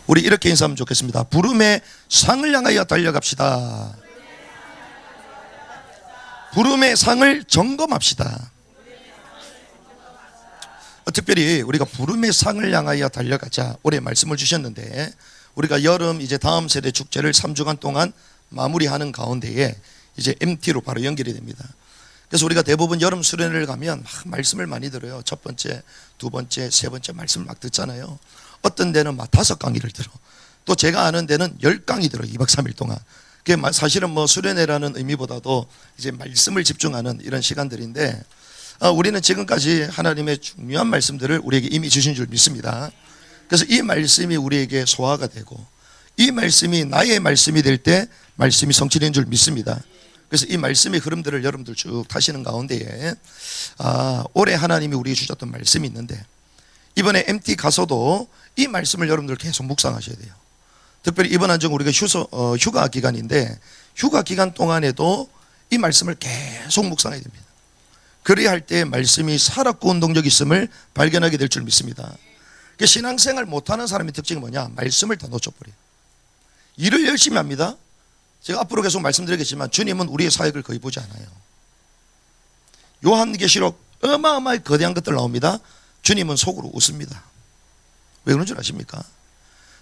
우리 이렇게 인사하면 좋겠습니다. 부름의 상을 향하여 달려갑시다. 부름의 상을 점검합시다. 특별히 우리가 부름의 상을 향하여 달려가자 올해 말씀을 주셨는데, 우리가 여름 이제 다음 세대 축제를 3주간 동안 마무리하는 가운데에 이제 MT로 바로 연결이 됩니다. 그래서 우리가 대부분 여름 수련회를 가면 막 말씀을 많이 들어요. 첫 번째, 두 번째, 세 번째 말씀을 막 듣잖아요. 어떤 데는 막 5강의를 들어. 또 제가 아는 데는 10강의 들어. 2박 3일 동안. 그게 사실은 뭐 수련회라는 의미보다도 이제 말씀을 집중하는 이런 시간들인데, 우리는 지금까지 하나님의 중요한 말씀들을 우리에게 이미 주신 줄 믿습니다. 그래서 이 말씀이 우리에게 소화가 되고, 이 말씀이 나의 말씀이 될 때 말씀이 성취된 줄 믿습니다. 그래서 이 말씀의 흐름들을 여러분들 쭉 타시는 가운데에 올해 하나님이 우리에게 주셨던 말씀이 있는데, 이번에 MT 가서도 이 말씀을 여러분들 계속 묵상하셔야 돼요. 특별히 이번 한 주 우리가 휴가 기간인데, 휴가 기간 동안에도 이 말씀을 계속 묵상해야 됩니다. 그래야 할 때 말씀이 살았고 운동력 있음을 발견하게 될 줄 믿습니다. 신앙생활 못하는 사람의 특징이 뭐냐? 말씀을 다 놓쳐버려요. 일을 열심히 합니다. 제가 앞으로 계속 말씀드리겠지만 주님은 우리의 사역을 거의 보지 않아요. 요한계시록 어마어마하게 거대한 것들 나옵니다. 주님은 속으로 웃습니다. 왜 그런 줄 아십니까?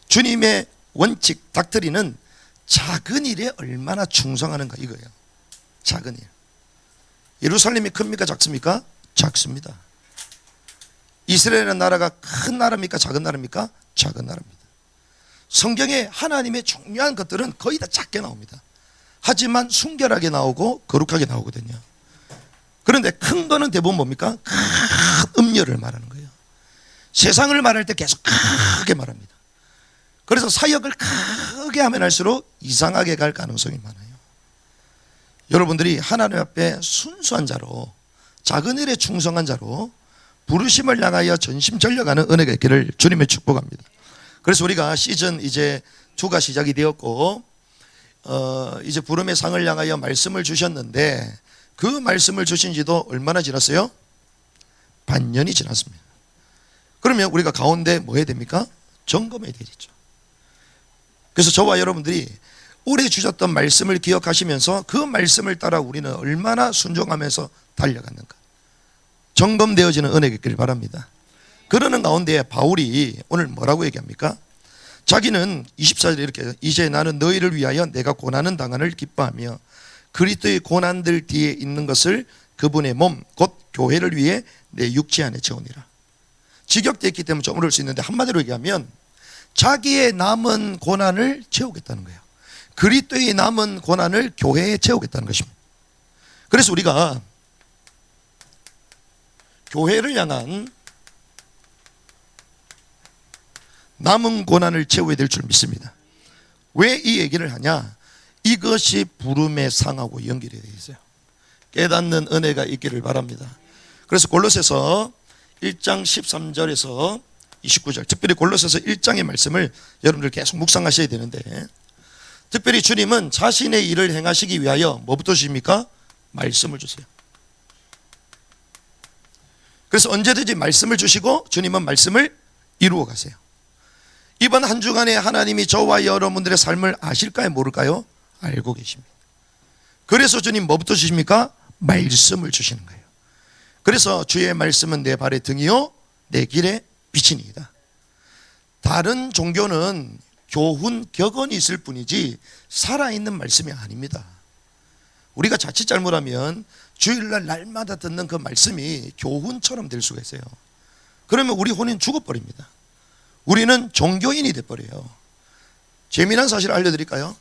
주님의 원칙, 닥트리는 작은 일에 얼마나 충성하는가 이거예요. 작은 일. 예루살렘이 큽니까 작습니까? 작습니다. 이스라엘은 나라가 큰 나라입니까? 작은 나라입니까? 작은 나라입니다. 성경에 하나님의 중요한 것들은 거의 다 작게 나옵니다. 하지만 순결하게 나오고 거룩하게 나오거든요. 그런데 큰 거는 대부분 뭡니까? 큰 음료를 말하는 거예요. 세상을 말할 때 계속 크게 말합니다. 그래서 사역을 크게 하면 할수록 이상하게 갈 가능성이 많아요. 여러분들이 하나님 앞에 순수한 자로, 작은 일에 충성한 자로 부르심을 향하여 전심전력하는 은혜가 있기를 주님의 축복합니다. 그래서 우리가 시즌 이제 2가 시작이 되었고, 이제 부름의 상을 향하여 말씀을 주셨는데, 그 말씀을 주신 지도 얼마나 지났어요? 반년이 지났습니다. 그러면 우리가 가운데 뭐 해야 됩니까? 점검해야 되겠죠. 그래서 저와 여러분들이 올해 주셨던 말씀을 기억하시면서 그 말씀을 따라 우리는 얼마나 순종하면서 달려갔는가, 점검되어지는 은혜가 있기를 바랍니다. 그러는 가운데 바울이 오늘 뭐라고 얘기합니까? 자기는 24절에 이렇게, 이제 나는 너희를 위하여 내가 고난은 당한을 기뻐하며 그리스도의 고난들 뒤에 있는 것을 그분의 몸 곧 교회를 위해 내 육체 안에 채우니라. 직역되어 있기 때문에 좀 어려울 수 있는데, 한마디로 얘기하면 자기의 남은 고난을 채우겠다는 거예요. 그리스도의 남은 고난을 교회에 채우겠다는 것입니다. 그래서 우리가 교회를 향한 남은 고난을 채워야 될 줄 믿습니다. 왜 이 얘기를 하냐? 이것이 부름의 상하고 연결이 되어 있어요. 깨닫는 은혜가 있기를 바랍니다. 그래서 골로새서 1장 13절에서 29절, 특별히 골로새서 1장의 말씀을 여러분들 계속 묵상하셔야 되는데, 특별히 주님은 자신의 일을 행하시기 위하여 뭐부터 주십니까? 말씀을 주세요. 그래서 언제든지 말씀을 주시고 주님은 말씀을 이루어 가세요. 이번 한 주간에 하나님이 저와 여러분들의 삶을 아실까요? 모를까요? 알고 계십니다. 그래서 주님 뭐부터 주십니까? 말씀을 주시는 거예요. 그래서 주의 말씀은 내 발의 등이요 내 길의 빛이니이다. 다른 종교는 교훈, 격언이 있을 뿐이지 살아있는 말씀이 아닙니다. 우리가 자칫 잘못하면 주일날 날마다 듣는 그 말씀이 교훈처럼 될 수가 있어요. 그러면 우리 혼인 죽어버립니다. 우리는 종교인이 돼버려요. 재미난 사실을 알려드릴까요?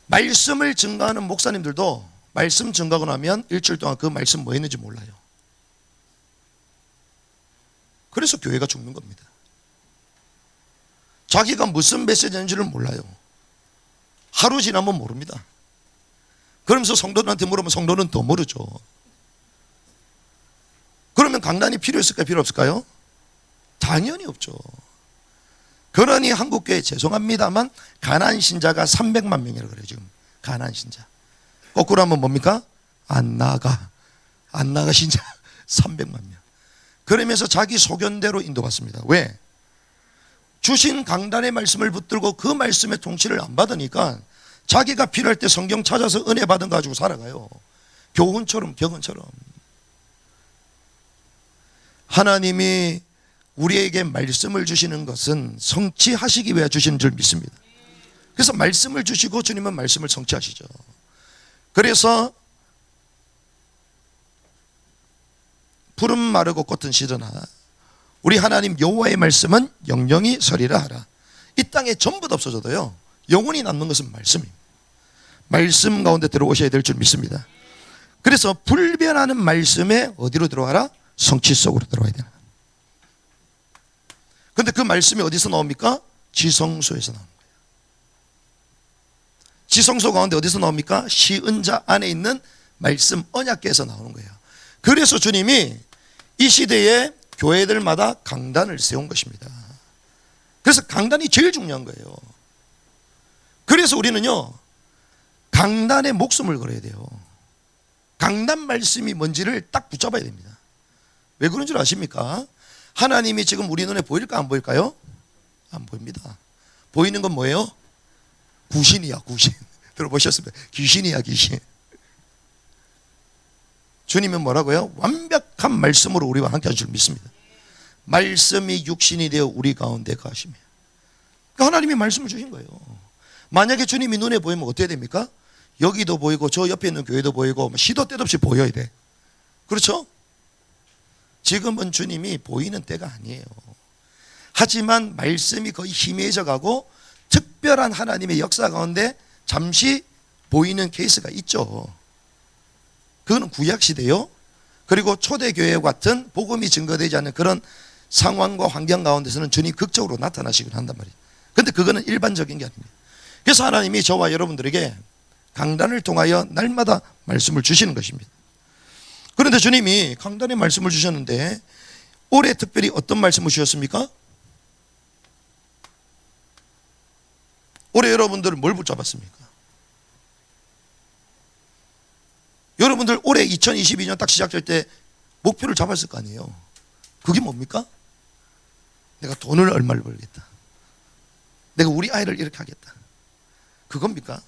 말씀을 증거하는 목사님들도 말씀 증거하고 나면 일주일 동안 그 말씀 뭐 했는지 몰라요. 그래서 교회가 죽는 겁니다. 자기가 무슨 메시지인지를 몰라요. 하루 지나면 모릅니다. 그러면서 성도들한테 물으면 성도는 더 모르죠. 그러면 강단이 필요 있을까요? 필요 없을까요? 당연히 없죠. 그러니 한국교회 죄송합니다만 가난 신자가 300만 명이라고 그래요. 지금 가난 신자. 거꾸로 하면 뭡니까? 안 나가 신자 300만 명. 그러면서 자기 소견대로 인도받습니다. 왜? 주신 강단의 말씀을 붙들고 그 말씀의 통치를 안 받으니까 자기가 필요할 때 성경 찾아서 은혜 받은 거 가지고 살아가요. 교훈처럼 경은처럼. 하나님이 우리에게 말씀을 주시는 것은 성취하시기 위해 주시는 줄 믿습니다. 그래서 말씀을 주시고 주님은 말씀을 성취하시죠. 그래서 푸른 마르고 꽃은 시드나 우리 하나님 여호와의 말씀은 영영이 서리라 하라. 이 땅에 전부 다 없어져도요 영원히 남는 것은 말씀입니다. 말씀 가운데 들어오셔야 될 줄 믿습니다. 그래서 불변하는 말씀에 어디로 들어가라? 성취 속으로 들어가야 되는. 그런데 그 말씀이 어디서 나옵니까? 지성소에서 나옵니다. 지성소 가운데 어디서 나옵니까? 시은자 안에 있는 말씀 언약궤에서 나오는 거예요. 그래서 주님이 이 시대에 교회들마다 강단을 세운 것입니다. 그래서 강단이 제일 중요한 거예요. 그래서 우리는요 강단에 목숨을 걸어야 돼요. 강단 말씀이 뭔지를 딱 붙잡아야 됩니다. 왜 그런 줄 아십니까? 하나님이 지금 우리 눈에 보일까 안 보일까요? 안 보입니다. 보이는 건 뭐예요? 구신이야 구신. 들어보셨습니까? 귀신이야 귀신. 주님은 뭐라고요? 완벽한 말씀으로 우리와 함께 하실 줄 믿습니다. 말씀이 육신이 되어 우리 가운데 가시며. 그러니까 하나님이 말씀을 주신 거예요. 만약에 주님이 눈에 보이면 어떻게 됩니까? 여기도 보이고 저 옆에 있는 교회도 보이고 시도 때도 없이 보여야 돼. 그렇죠? 지금은 주님이 보이는 때가 아니에요. 하지만 말씀이 거의 희미해져 가고 특별한 하나님의 역사 가운데 잠시 보이는 케이스가 있죠. 그거는 구약시대요. 그리고 초대교회 같은 복음이 증거되지 않는 그런 상황과 환경 가운데서는 주님이 극적으로 나타나시긴 한단 말이에요. 그런데 그거는 일반적인 게 아닙니다. 그래서 하나님이 저와 여러분들에게 강단을 통하여 날마다 말씀을 주시는 것입니다. 그런데 주님이 강단의 말씀을 주셨는데 올해 특별히 어떤 말씀을 주셨습니까? 올해 여러분들은 뭘 붙잡았습니까? 여러분들 올해 2022년 딱 시작될 때 목표를 잡았을 거 아니에요. 그게 뭡니까? 내가 돈을 얼마를 벌겠다. 내가 우리 아이를 이렇게 하겠다. 그겁니까?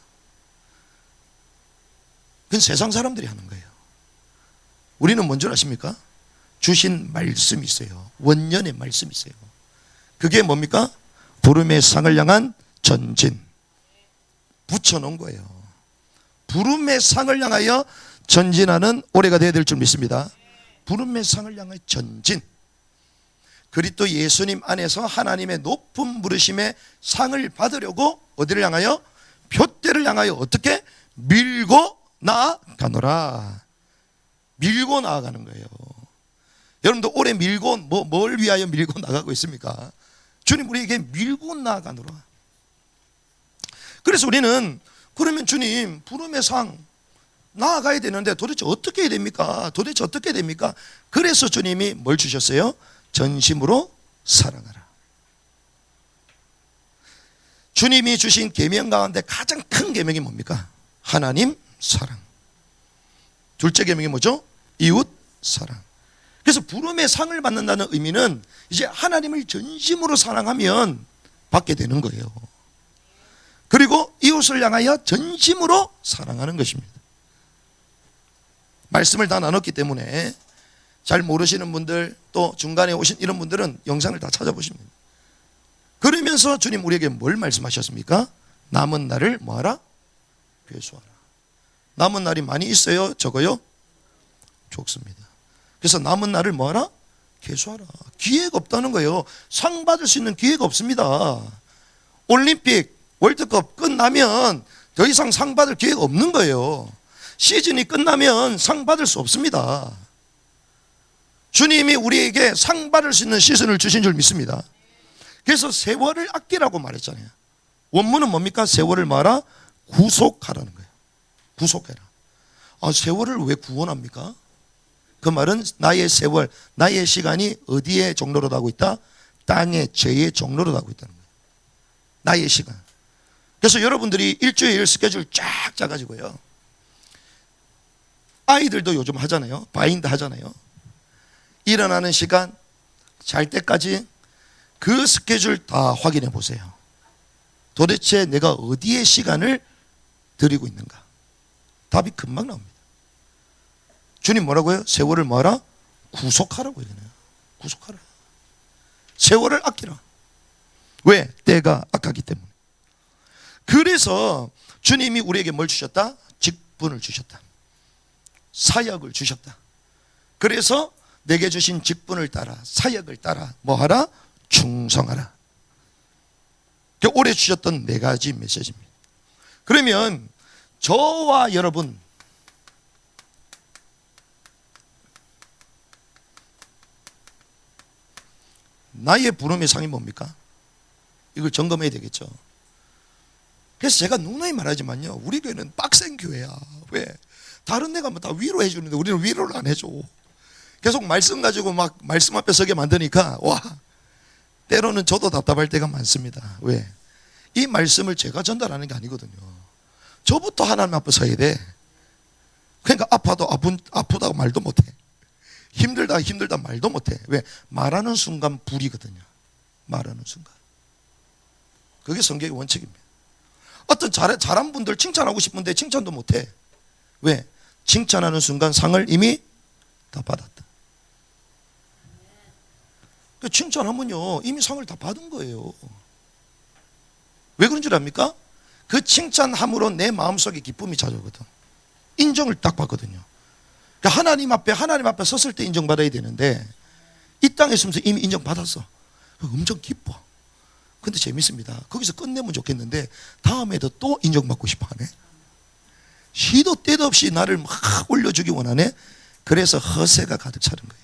그건 세상 사람들이 하는 거예요. 우리는 뭔 줄 아십니까? 주신 말씀이 있어요. 원년의 말씀이 있어요. 그게 뭡니까? 부름의 상을 향한 전진. 붙여놓은 거예요. 부름의 상을 향하여 전진하는 올해가 되어야 될 줄 믿습니다. 부름의 상을 향하여 전진. 그리스도 예수님 안에서 하나님의 높은 부르심의 상을 받으려고 어디를 향하여? 표대를 향하여 어떻게? 밀고 나아가노라. 밀고 나아가는 거예요. 여러분도 올해 밀고 뭘 위하여 밀고 나가고 있습니까? 주님 우리에게 밀고 나아가노라. 그래서 우리는 그러면 주님 부름의 상 나아가야 되는데 도대체 어떻게 해야 됩니까? 도대체 어떻게 해야 됩니까? 그래서 주님이 뭘 주셨어요? 전심으로 사랑하라. 주님이 주신 계명 가운데 가장 큰 계명이 뭡니까? 하나님 사랑. 둘째 계명이 뭐죠? 이웃 사랑. 그래서 부름의 상을 받는다는 의미는 이제 하나님을 전심으로 사랑하면 받게 되는 거예요. 그리고 이웃을 향하여 전심으로 사랑하는 것입니다. 말씀을 다 나눴기 때문에 잘 모르시는 분들 또 중간에 오신 이런 분들은 영상을 다 찾아보십니다. 그러면서 주님 우리에게 뭘 말씀하셨습니까? 남은 날을 뭐하라? 회수하라. 남은 날이 많이 있어요? 적어요? 적습니다. 그래서 남은 날을 뭐하라? 회수하라. 기회가 없다는 거예요. 상 받을 수 있는 기회가 없습니다. 올림픽, 월드컵 끝나면 더 이상 상 받을 기회가 없는 거예요. 시즌이 끝나면 상 받을 수 없습니다. 주님이 우리에게 상 받을 수 있는 시즌을 주신 줄 믿습니다. 그래서 세월을 아끼라고 말했잖아요. 원문은 뭡니까? 세월을 말아 구속하라는 거예요. 구속해라. 아, 세월을 왜 구원합니까? 그 말은 나의 세월, 나의 시간이 어디에 종로로 가고 있다? 땅의 죄의 종로로 가고 있다는 거예요. 나의 시간. 그래서 여러분들이 일주일 스케줄 쫙 짜가지고요. 아이들도 요즘 하잖아요. 바인드 하잖아요. 일어나는 시간, 잘 때까지 그 스케줄 다 확인해 보세요. 도대체 내가 어디에 시간을 들이고 있는가? 답이 금방 나옵니다. 주님 뭐라고요? 세월을 뭐하라? 구속하라고 얘기해요. 구속하라. 세월을 아끼라. 왜? 때가 악하기 때문에. 그래서 주님이 우리에게 뭘 주셨다? 직분을 주셨다. 사역을 주셨다. 그래서 내게 주신 직분을 따라, 사역을 따라 뭐하라? 충성하라. 올해 주셨던 4가지 메시지입니다. 그러면 저와 여러분, 나의 부름의 상이 뭡니까? 이걸 점검해야 되겠죠. 그래서 제가 누누이 말하지만요, 우리 교회는 빡센 교회야. 왜? 다른 데가 뭐 다 위로해 주는데 우리는 위로를 안 해줘. 계속 말씀 가지고 막 말씀 앞에 서게 만드니까 와, 때로는 저도 답답할 때가 많습니다. 왜? 이 말씀을 제가 전달하는 게 아니거든요. 저부터 하나님 앞에 서야 돼. 그러니까 아프다고 말도 못해. 힘들다 말도 못해. 왜? 말하는 순간 불이거든요. 말하는 순간. 그게 성경의 원칙입니다. 어떤 잘한 분들 칭찬하고 싶은데 칭찬도 못해. 왜? 칭찬하는 순간 상을 이미 다 받았다. 칭찬하면요 이미 상을 다 받은 거예요. 왜 그런 줄 압니까? 그 칭찬함으로 내 마음속에 기쁨이 찾아오거든. 인정을 딱 받거든요. 그러니까 하나님 앞에 섰을 때 인정받아야 되는데 이 땅에 있으면서 이미 인정받았어. 엄청 기뻐. 근데 재밌습니다. 거기서 끝내면 좋겠는데 다음에도 또 인정받고 싶어 하네. 시도 때도 없이 나를 막 올려주기 원하네. 그래서 허세가 가득 차는 거예요.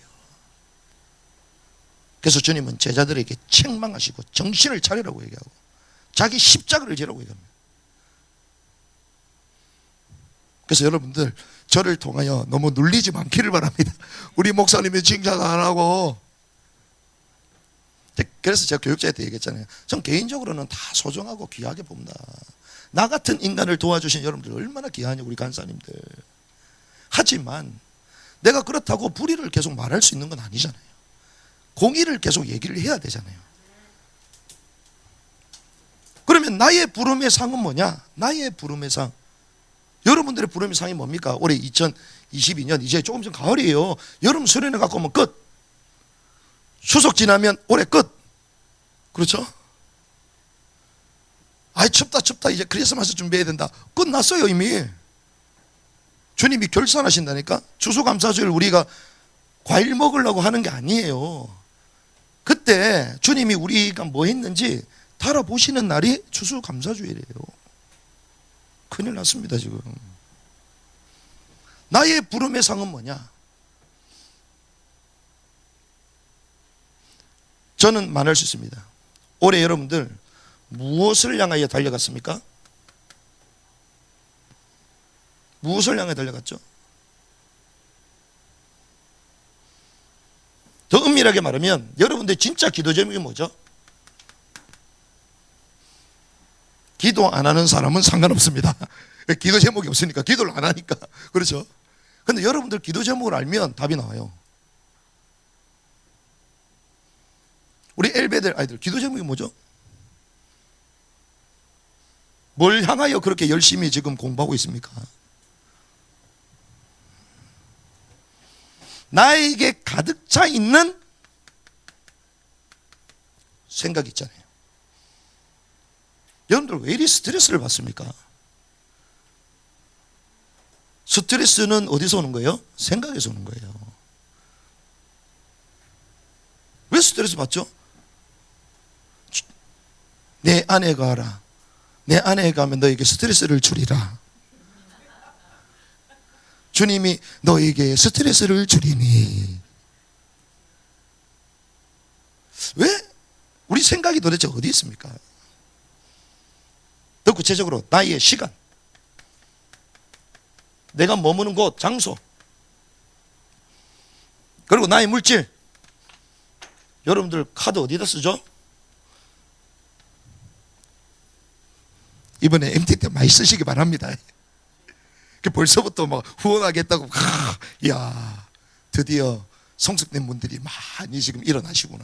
그래서 주님은 제자들에게 책망하시고 정신을 차리라고 얘기하고 자기 십자가를 지라고 얘기합니다. 그래서 여러분들 저를 통하여 너무 눌리지 않기를 바랍니다. 우리 목사님이 칭찬 안 하고. 그래서 제가 교육자한테 얘기했잖아요. 전 개인적으로는 다 소중하고 귀하게 봅니다. 나 같은 인간을 도와주신 여러분들 얼마나 귀하냐, 우리 간사님들. 하지만 내가 그렇다고 불의를 계속 말할 수 있는 건 아니잖아요. 공의를 계속 얘기를 해야 되잖아요. 그러면 나의 부름의 상은 뭐냐? 나의 부름의 상. 여러분들의 부름의 상이 뭡니까? 올해 2022년 이제 조금 전 가을이에요. 여름 수련회 갖고 오면 끝. 추석 지나면 올해 끝. 그렇죠? 아이 춥다 이제 크리스마스 준비해야 된다. 끝났어요 이미. 주님이 결산하신다니까. 추수감사주일 우리가 과일 먹으려고 하는 게 아니에요. 그때 주님이 우리가 뭐 했는지 달아보시는 날이 추수감사주일이에요. 큰일 났습니다 지금. 나의 부름의 상은 뭐냐? 저는 말할 수 있습니다. 올해 여러분들 무엇을 향하여 달려갔습니까? 무엇을 향해 달려갔죠? 더 은밀하게 말하면 여러분들 진짜 기도 제목이 뭐죠? 기도 안 하는 사람은 상관없습니다. 기도 제목이 없으니까, 기도를 안 하니까. 그렇죠? 근데 여러분들 기도 제목을 알면 답이 나와요. 우리 엘베델 아이들 기도 제목이 뭐죠? 뭘 향하여 그렇게 열심히 지금 공부하고 있습니까? 나에게 가득 차 있는 생각이 있잖아요. 여러분들 왜 이리 스트레스를 받습니까? 스트레스는 어디서 오는 거예요? 생각에서 오는 거예요. 왜 스트레스 받죠? 내 아내가 알아. 내 아내가 하면 너에게 스트레스를 주리라. 주님이 너에게 스트레스를 주리니. 왜? 우리 생각이 도대체 어디 있습니까? 더 구체적으로 나의 시간, 내가 머무는 곳, 장소, 그리고 나의 물질. 여러분들 카드 어디다 쓰죠? 이번에 MT 때 많이 쓰시기 바랍니다. 벌써부터 막 후원하겠다고. 이야, 드디어 성숙된 분들이 많이 지금 일어나시구나.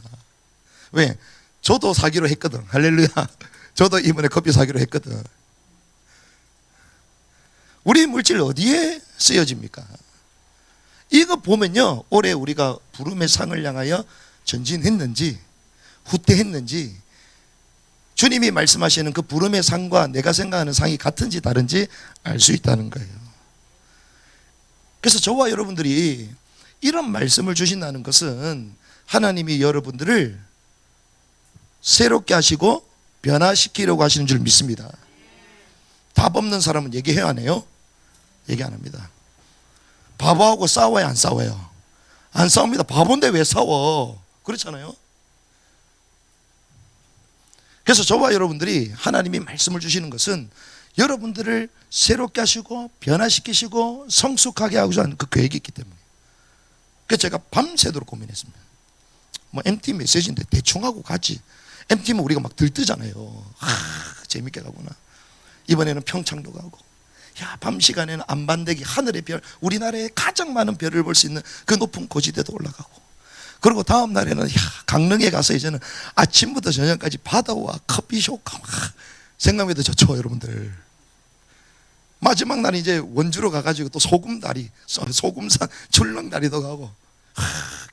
왜? 저도 사기로 했거든. 할렐루야. 저도 이번에 커피 사기로 했거든. 우리 물질 어디에 쓰여집니까? 이거 보면요, 올해 우리가 부름의 상을 향하여 전진했는지 후퇴했는지, 주님이 말씀하시는 그 부름의 상과 내가 생각하는 상이 같은지 다른지 알 수 있다는 거예요. 그래서 저와 여러분들이 이런 말씀을 주신다는 것은 하나님이 여러분들을 새롭게 하시고 변화시키려고 하시는 줄 믿습니다. 답 없는 사람은 얘기해야 하네요? 얘기 안 합니다. 바보하고 싸워야 안 싸워요? 안 싸웁니다. 바본데 왜 싸워? 그렇잖아요. 그래서 저와 여러분들이 하나님이 말씀을 주시는 것은 여러분들을 새롭게 하시고 변화시키시고 성숙하게 하고자 하는 그 계획이 있기 때문에. 그래서 제가 밤새도록 고민했습니다. 뭐 MT 메시지인데 대충 하고 가지. MT면 우리가 막 들뜨잖아요. 재밌게 가구나. 이번에는 평창도 가고, 야, 밤 시간에는 안반대기 하늘의 별, 우리나라에 가장 많은 별을 볼 수 있는 그 높은 고지대도 올라가고, 그리고 다음 날에는 강릉에 가서 이제는 아침부터 저녁까지 바다와 커피숍가 생각해도 좋죠, 여러분들. 마지막 날 이제 원주로 가가지고 또 소금다리, 소금산 출렁다리도 가고,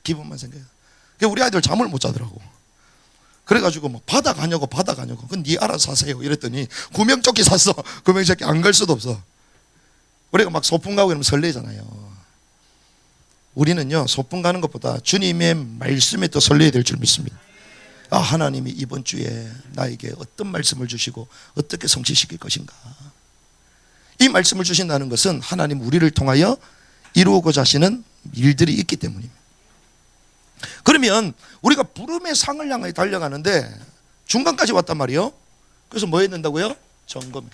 기분만 생겨요. 우리 아이들 잠을 못 자더라고. 그래가지고 뭐 바다 가냐고. 그건 네 알아서 사세요 이랬더니 구명조끼 샀어. 구명조끼 안 갈 수도 없어. 우리가 막 소풍 가고 이러면 설레잖아요. 우리는요, 소풍 가는 것보다 주님의 말씀에 더 설레야 될 줄 믿습니다. 아, 하나님이 이번 주에 나에게 어떤 말씀을 주시고 어떻게 성취시킬 것인가. 이 말씀을 주신다는 것은 하나님 우리를 통하여 이루고자 하시는 일들이 있기 때문입니다. 그러면 우리가 부름의 상을 향해 달려가는데 중간까지 왔단 말이에요. 그래서 뭐 해야 된다고요? 점검.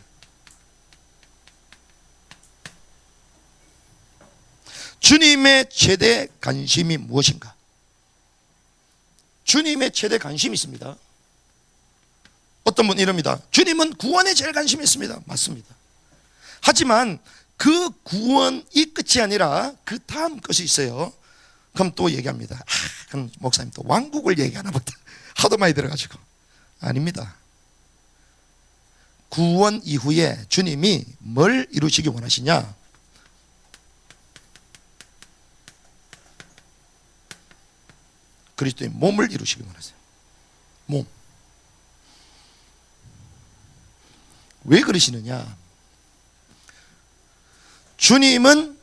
주님의 최대 관심이 무엇인가? 주님의 최대 관심이 있습니다. 어떤 분 이럽니다. 주님은 구원에 제일 관심이 있습니다. 맞습니다. 하지만 그 구원이 끝이 아니라 그 다음 것이 있어요. 그럼 또 얘기합니다. 그럼 목사님 또 왕국을 얘기하나 보다. 하도 많이 들어가지고. 아닙니다. 구원 이후에 주님이 뭘 이루시기 원하시냐? 그리스도의 몸을 이루시기 원하세요. 몸. 왜 그러시느냐? 주님은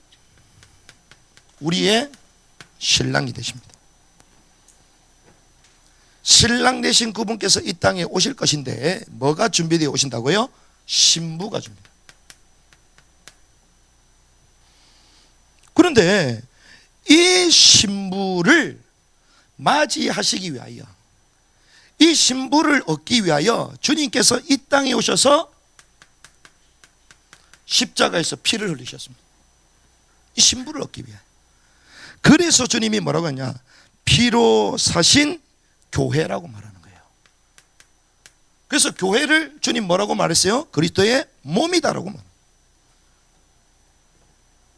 우리의 신랑이 되십니다. 신랑 되신 그분께서 이 땅에 오실 것인데 뭐가 준비되어 오신다고요? 신부가 준비. 그런데 이 신부를 맞이하시기 위하여, 이 신부를 얻기 위하여 주님께서 이 땅에 오셔서 십자가에서 피를 흘리셨습니다. 이 신부를 얻기 위해. 그래서 주님이 뭐라고 했냐? 피로 사신 교회라고 말하는 거예요. 그래서 교회를 주님 뭐라고 말했어요? 그리스도의 몸이다라고 말합니다.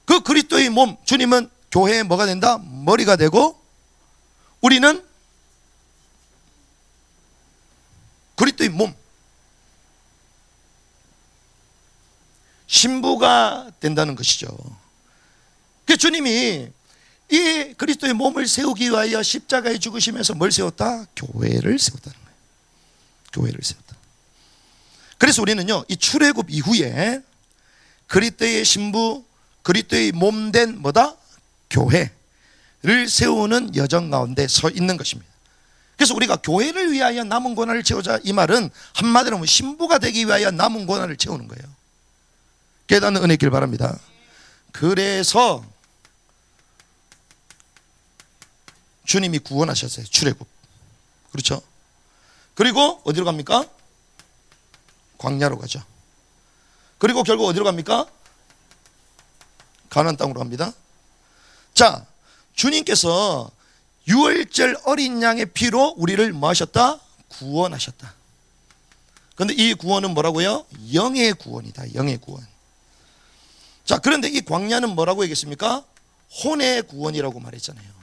그 그리스도의 몸, 주님은 교회에 뭐가 된다? 머리가 되고, 우리는 그리스도의 몸, 신부가 된다는 것이죠. 그 주님이 이 그리스도의 몸을 세우기 위하여 십자가에 죽으시면서 뭘 세웠다? 교회를 세웠다는 거예요. 교회를 세웠다. 그래서 우리는요, 이 출애굽 이후에 그리스도의 신부, 그리스도의 몸된 뭐다? 교회를 세우는 여정 가운데 서 있는 것입니다. 그래서 우리가 교회를 위하여 남은 고난을 채우자, 이 말은 한마디로 하면 신부가 되기 위하여 남은 고난을 채우는 거예요. 깨닫는 은혜 있길 바랍니다. 그래서 주님이 구원하셨어요. 출애굽. 그렇죠? 그리고 어디로 갑니까? 광야로 가죠. 그리고 결국 어디로 갑니까? 가나안 땅으로 갑니다. 자, 주님께서 유월절 어린 양의 피로 우리를 뭐 하셨다? 구원하셨다. 그런데 이 구원은 뭐라고요? 영의 구원이다. 영의 구원. 자, 그런데 이 광야는 뭐라고 얘기했습니까? 혼의 구원이라고 말했잖아요.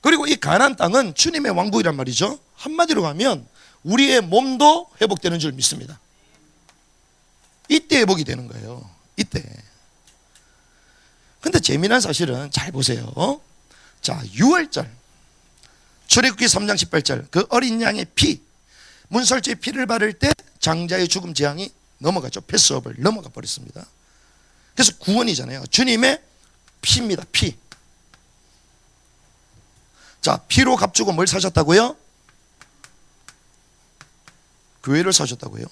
그리고 이 가나안 땅은 주님의 왕국이란 말이죠. 한마디로 가면 우리의 몸도 회복되는 줄 믿습니다. 이때 회복이 되는 거예요. 이때. 근데 재미난 사실은 잘 보세요. 자, 6월절 출애굽기 3장 18절 그 어린 양의 피, 문설주의 피를 바를 때 장자의 죽음 재앙이 넘어가죠. 패스오버를 넘어가 버렸습니다. 그래서 구원이잖아요. 주님의 피입니다. 피. 자, 피로 값주고 뭘 사셨다고요? 교회를 사셨다고요?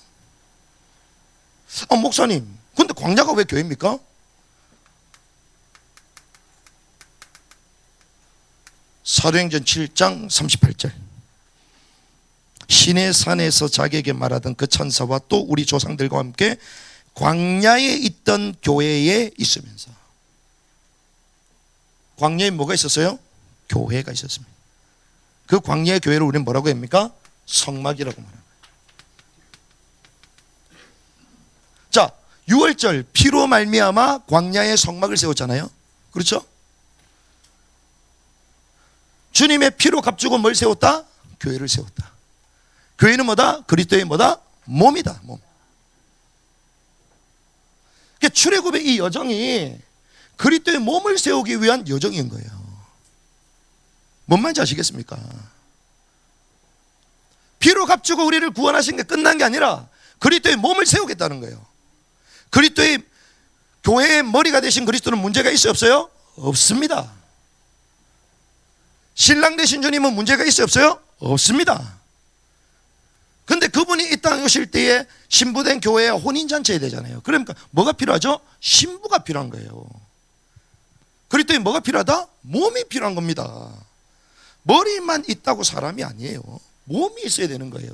목사님, 근데 광야가 왜 교회입니까? 사도행전 7장 38절 시내산에서 자기에게 말하던 그 천사와 또 우리 조상들과 함께 광야에 있던 교회에 있으면서. 광야에 뭐가 있었어요? 교회가 있었습니다. 그 광야의 교회를 우리는 뭐라고 합니까? 성막이라고 말합니다. 자, 6월절 피로 말미암아 광야에 성막을 세웠잖아요. 그렇죠? 주님의 피로 값주고 뭘 세웠다? 교회를 세웠다. 교회는 뭐다? 그리스도의 뭐다? 몸이다. 몸. 그러니까 출애굽의 이 여정이 그리스도의 몸을 세우기 위한 여정인 거예요. 뭔 말인지 아시겠습니까? 피로 값주고 우리를 구원하신 게 끝난 게 아니라 그리스도의 몸을 세우겠다는 거예요. 그리스도의 교회의 머리가 되신 그리스도는 문제가 있어요? 없어요? 없습니다. 신랑 되신 주님은 문제가 있어요? 없어요? 없습니다. 근데 그분이 이 땅에 오실 때에 신부된 교회에 혼인잔치해야 되잖아요. 그러니까 뭐가 필요하죠? 신부가 필요한 거예요. 그리스도에 뭐가 필요하다? 몸이 필요한 겁니다. 머리만 있다고 사람이 아니에요. 몸이 있어야 되는 거예요.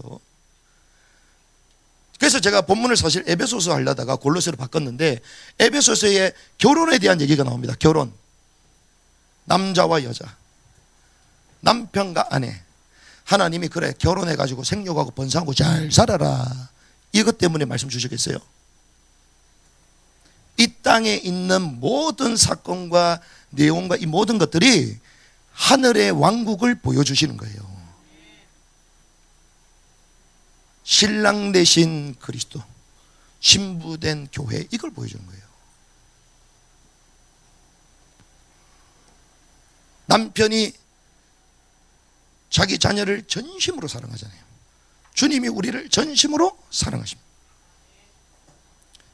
그래서 제가 본문을 사실 에베소서 하려다가 골로새로 바꿨는데 에베소서에 결혼에 대한 얘기가 나옵니다. 결혼. 남자와 여자, 남편과 아내. 하나님이 그래 결혼해가지고 생육하고 번성하고 잘 살아라, 이것 때문에 말씀 주시겠어요? 이 땅에 있는 모든 사건과 내용과 이 모든 것들이 하늘의 왕국을 보여주시는 거예요. 신랑 되신 그리스도, 신부된 교회, 이걸 보여주는 거예요. 남편이 자기 자녀를 전심으로 사랑하잖아요. 주님이 우리를 전심으로 사랑하십니다.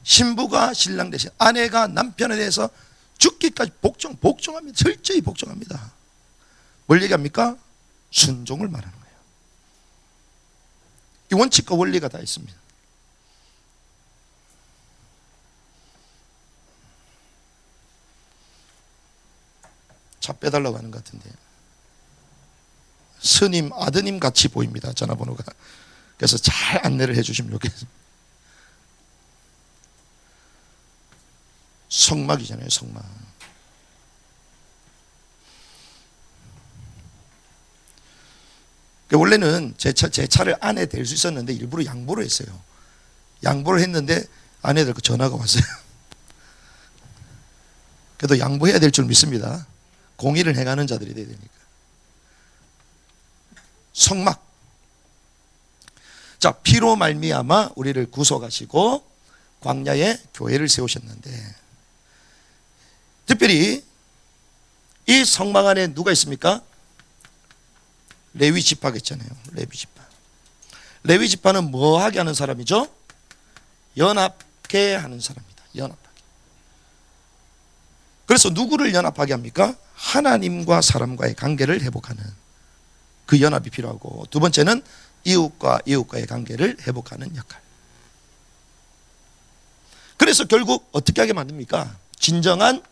신부가 신랑 대신 아내가 남편에 대해서 죽기까지 복종합니다. 철저히 복종합니다. 뭘 얘기합니까? 순종을 말하는 거예요. 이 원칙과 원리가 다 있습니다. 차 빼달라고 하는 것 같은데 스님 아드님 같이 보입니다. 전화번호가. 그래서 잘 안내를 해주시면 좋겠습니다. 성막이잖아요. 성막. 원래는 제 차를 아내 댈 수 있었는데 일부러 양보를 했어요. 양보를 했는데 아내들 전화가 왔어요. 그래도 양보해야 될 줄 믿습니다. 공의를 행하는 자들이 돼야 되니까. 성막. 자, 피로 말미암아 우리를 구속하시고 광야에 교회를 세우셨는데, 특별히 이 성막 안에 누가 있습니까? 레위 지파가 있잖아요. 레위 지파. 레위 지파는 뭐 하게 하는 사람이죠? 연합케 하는 사람입니다. 연합하게. 그래서 누구를 연합하게 합니까? 하나님과 사람과의 관계를 회복하는 그 연합이 필요하고, 두 번째는 이웃과 이웃과의 관계를 회복하는 역할. 그래서 결국 어떻게 하게 만듭니까? 진정한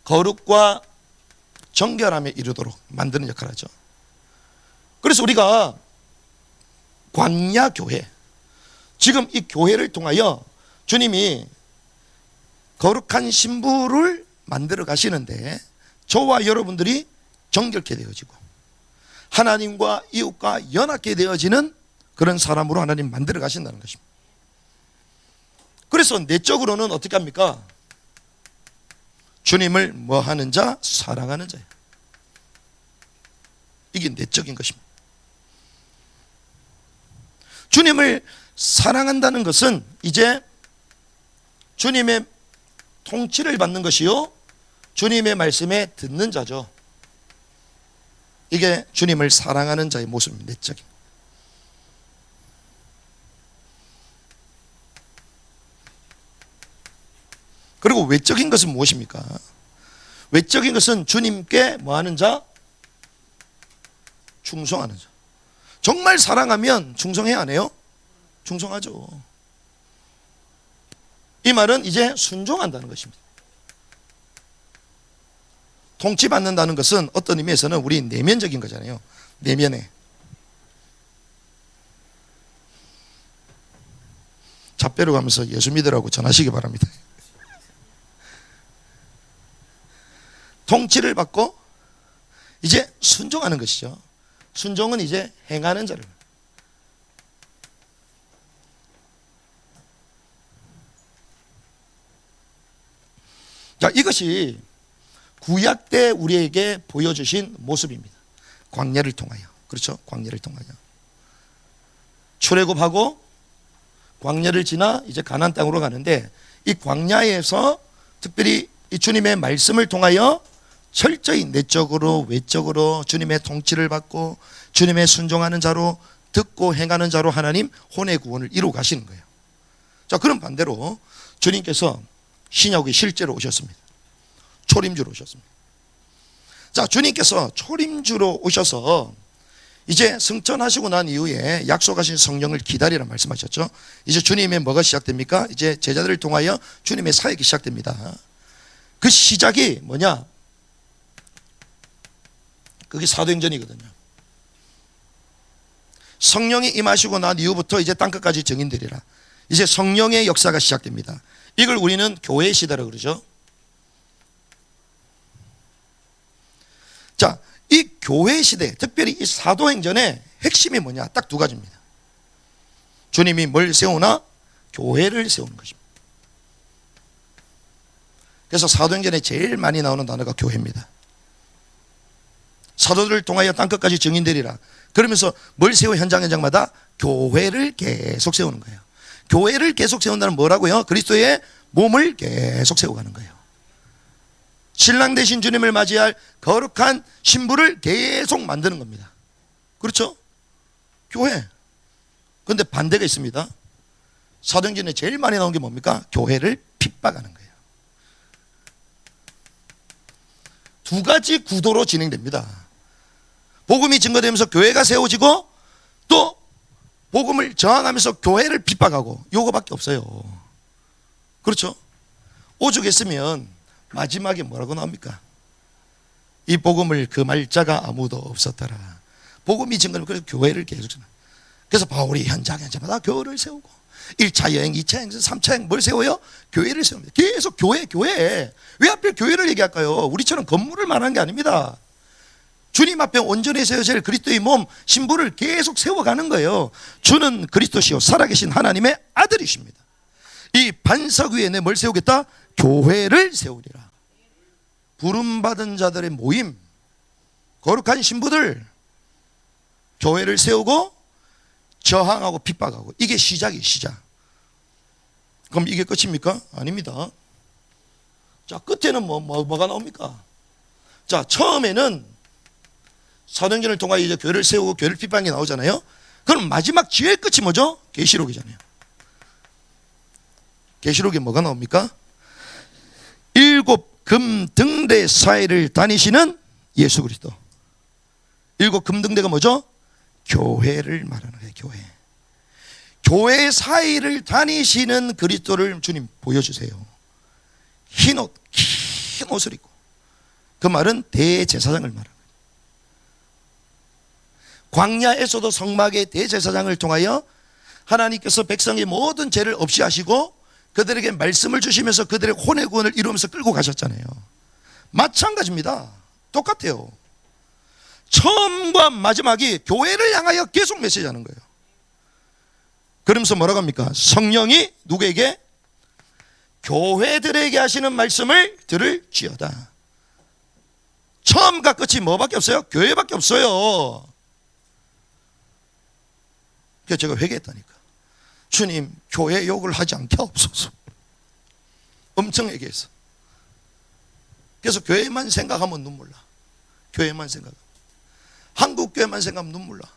거룩과 정결함에 이르도록 만드는 역할을 하죠. 그래서 우리가 광야 교회, 지금 이 교회를 통하여 주님이 거룩한 신부를 만들어 가시는데, 저와 여러분들이 정결케 되어지고 하나님과 이웃과 연합게 되어지는 그런 사람으로 하나님 만들어 가신다는 것입니다. 그래서 내적으로는 어떻게 합니까? 주님을 뭐 하는 자? 사랑하는 자예요. 이게 내적인 것입니다. 주님을 사랑한다는 것은 이제 주님의 통치를 받는 것이요, 주님의 말씀에 듣는 자죠. 이게 주님을 사랑하는 자의 모습입니다. 내적인. 그리고 외적인 것은 무엇입니까? 외적인 것은 주님께 뭐하는 자? 충성하는 자. 정말 사랑하면 충성해야 안 해요? 충성하죠. 이 말은 이제 순종한다는 것입니다. 통치받는다는 것은 어떤 의미에서는 우리 내면적인 거잖아요. 내면에. 잡배로 가면서 예수 믿으라고 전하시기 바랍니다. 통치를 받고 이제 순종하는 것이죠. 순종은 이제 행하는 자를. 자, 이것이 구약 때 우리에게 보여주신 모습입니다. 광야를 통하여. 그렇죠? 광야를 통하여. 출애굽하고 광야를 지나 이제 가나안 땅으로 가는데, 이 광야에서 특별히 이 주님의 말씀을 통하여 철저히 내적으로 외적으로 주님의 통치를 받고 주님의 순종하는 자로, 듣고 행하는 자로 하나님 혼의 구원을 이루어 가시는 거예요. 자, 그럼 반대로 주님께서 신약에 실제로 오셨습니다. 초림주로 오셨습니다. 자, 주님께서 초림주로 오셔서 이제 승천하시고 난 이후에 약속하신 성령을 기다리라 말씀하셨죠. 이제 주님의 뭐가 시작됩니까? 이제 제자들을 통하여 주님의 사역이 시작됩니다. 그 시작이 뭐냐? 그게 사도행전이거든요. 성령이 임하시고 난 이후부터 이제 땅끝까지 증인되리라. 이제 성령의 역사가 시작됩니다. 이걸 우리는 교회 시대라고 그러죠. 자, 이 교회 시대, 특별히 이 사도행전의 핵심이 뭐냐? 딱 두 가지입니다. 주님이 뭘 세우나? 교회를 세우는 것입니다. 그래서 사도행전에 제일 많이 나오는 단어가 교회입니다. 사도들을 통하여 땅끝까지 증인되리라. 그러면서 뭘 세워? 현장마다 교회를 계속 세우는 거예요. 교회를 계속 세운다는 뭐라고요? 그리스도의 몸을 계속 세워가는 거예요. 신랑 되신 주님을 맞이할 거룩한 신부를 계속 만드는 겁니다. 그렇죠? 교회. 그런데 반대가 있습니다. 사도행전에 제일 많이 나온 게 뭡니까? 교회를 핍박하는 거예요. 두 가지 구도로 진행됩니다. 복음이 증거되면서 교회가 세워지고, 또 복음을 저항하면서 교회를 핍박하고, 요거밖에 없어요. 그렇죠? 오죽했으면 마지막에 뭐라고 나옵니까? 이 복음을 금할 자가 아무도 없었더라. 복음이 증거되면 그래서 교회를 계속. 그래서 바울이 현장마다 교회를 세우고, 1차 여행, 2차 여행, 3차 여행 뭘 세워요? 교회를 세웁니다. 계속 교회. 왜 하필 교회를 얘기할까요? 우리처럼 건물을 말하는 게 아닙니다. 주님 앞에 온전히 세워질 그리스도의 몸, 신부를 계속 세워가는 거예요. 주는 그리스도시요 살아계신 하나님의 아들이십니다. 이 반석 위에 내 뭘 세우겠다? 교회를 세우리라. 부름받은 자들의 모임, 거룩한 신부들, 교회를 세우고 저항하고 핍박하고, 이게 시작이에요. 시작. 그럼 이게 끝입니까? 아닙니다. 자, 끝에는 뭐가 나옵니까? 자, 처음에는 사도행전을 통하여 이제 교회를 세우고 교회를 핍박이 나오잖아요. 그럼 마지막 지혜의 끝이 뭐죠? 계시록이잖아요. 계시록에 뭐가 나옵니까? 7 금등대 사이를 다니시는 예수 그리스도. 7 금등대가 뭐죠? 교회를 말하는 거예요. 교회 사이를 다니시는 그리스도를 주님 보여주세요. 흰 옷을 입고. 그 말은 대제사장을 말하는 거예요. 광야에서도 성막의 대제사장을 통하여 하나님께서 백성의 모든 죄를 없이 하시고 그들에게 말씀을 주시면서 그들의 혼의 구원을 이루면서 끌고 가셨잖아요. 마찬가지입니다. 똑같아요. 처음과 마지막이 교회를 향하여 계속 메시지하는 거예요. 그러면서 뭐라고 합니까? 성령이 누구에게? 교회들에게 하시는 말씀을 들을지어다. 처음과 끝이 뭐밖에 없어요? 교회밖에 없어요. 그래서 제가 회개했다니까. 주님, 교회 욕을 하지 않게 하옵소서. 엄청 회개했어. 그래서 교회만 생각하면 눈물 나. 교회만 생각하면. 한국 교회만 생각하면 눈물 나.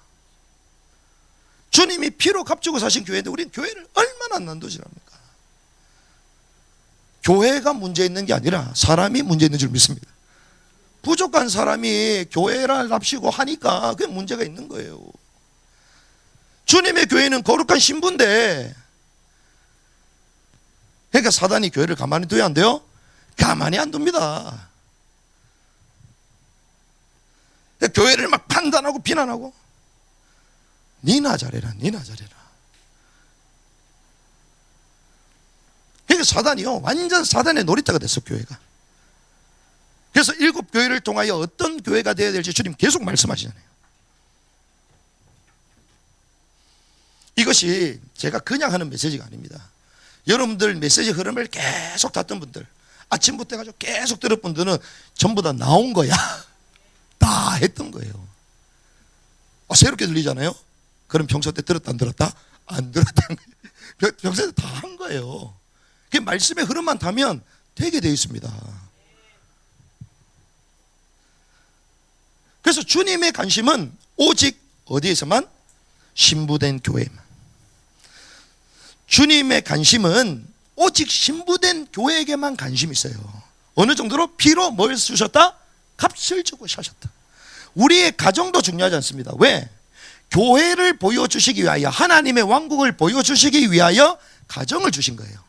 주님이 피로 값주고 사신 교회인데 우리는 교회를 얼마나 난도질합니까? 교회가 문제 있는 게 아니라 사람이 문제 있는 줄 믿습니다. 부족한 사람이 교회를 납시고 하니까 그게 문제가 있는 거예요. 주님의 교회는 거룩한 신부인데, 그러니까 사단이 교회를 가만히 둬야 안 돼요? 가만히 안 둡니다. 교회를 막 판단하고 비난하고, 니나 잘해라, 니나 잘해라. 그러니까 사단이요, 완전 사단의 놀이터가 됐어, 교회가. 그래서 7교회를 통하여 어떤 교회가 되어야 될지 주님 계속 말씀하시잖아요. 이것이 제가 그냥 하는 메시지가 아닙니다. 여러분들 메시지 흐름을 계속 탔던 분들, 아침부터 해가지고 계속 들은 분들은 전부 다 나온 거야. 다 했던 거예요. 새롭게 들리잖아요. 그럼 평소 때 들었다 안 들었다? 안 들었다는 거예요. 평소에 다 한 거예요. 그 말씀의 흐름만 타면 되게 되어 있습니다. 그래서 주님의 관심은 오직 어디에서만? 신부된 교회만. 주님의 관심은 오직 신부된 교회에게만 관심이 있어요. 어느 정도로? 피로 뭘 주셨다? 값을 주고 사셨다. 우리의 가정도 중요하지 않습니다. 왜? 교회를 보여주시기 위하여, 하나님의 왕국을 보여주시기 위하여 가정을 주신 거예요.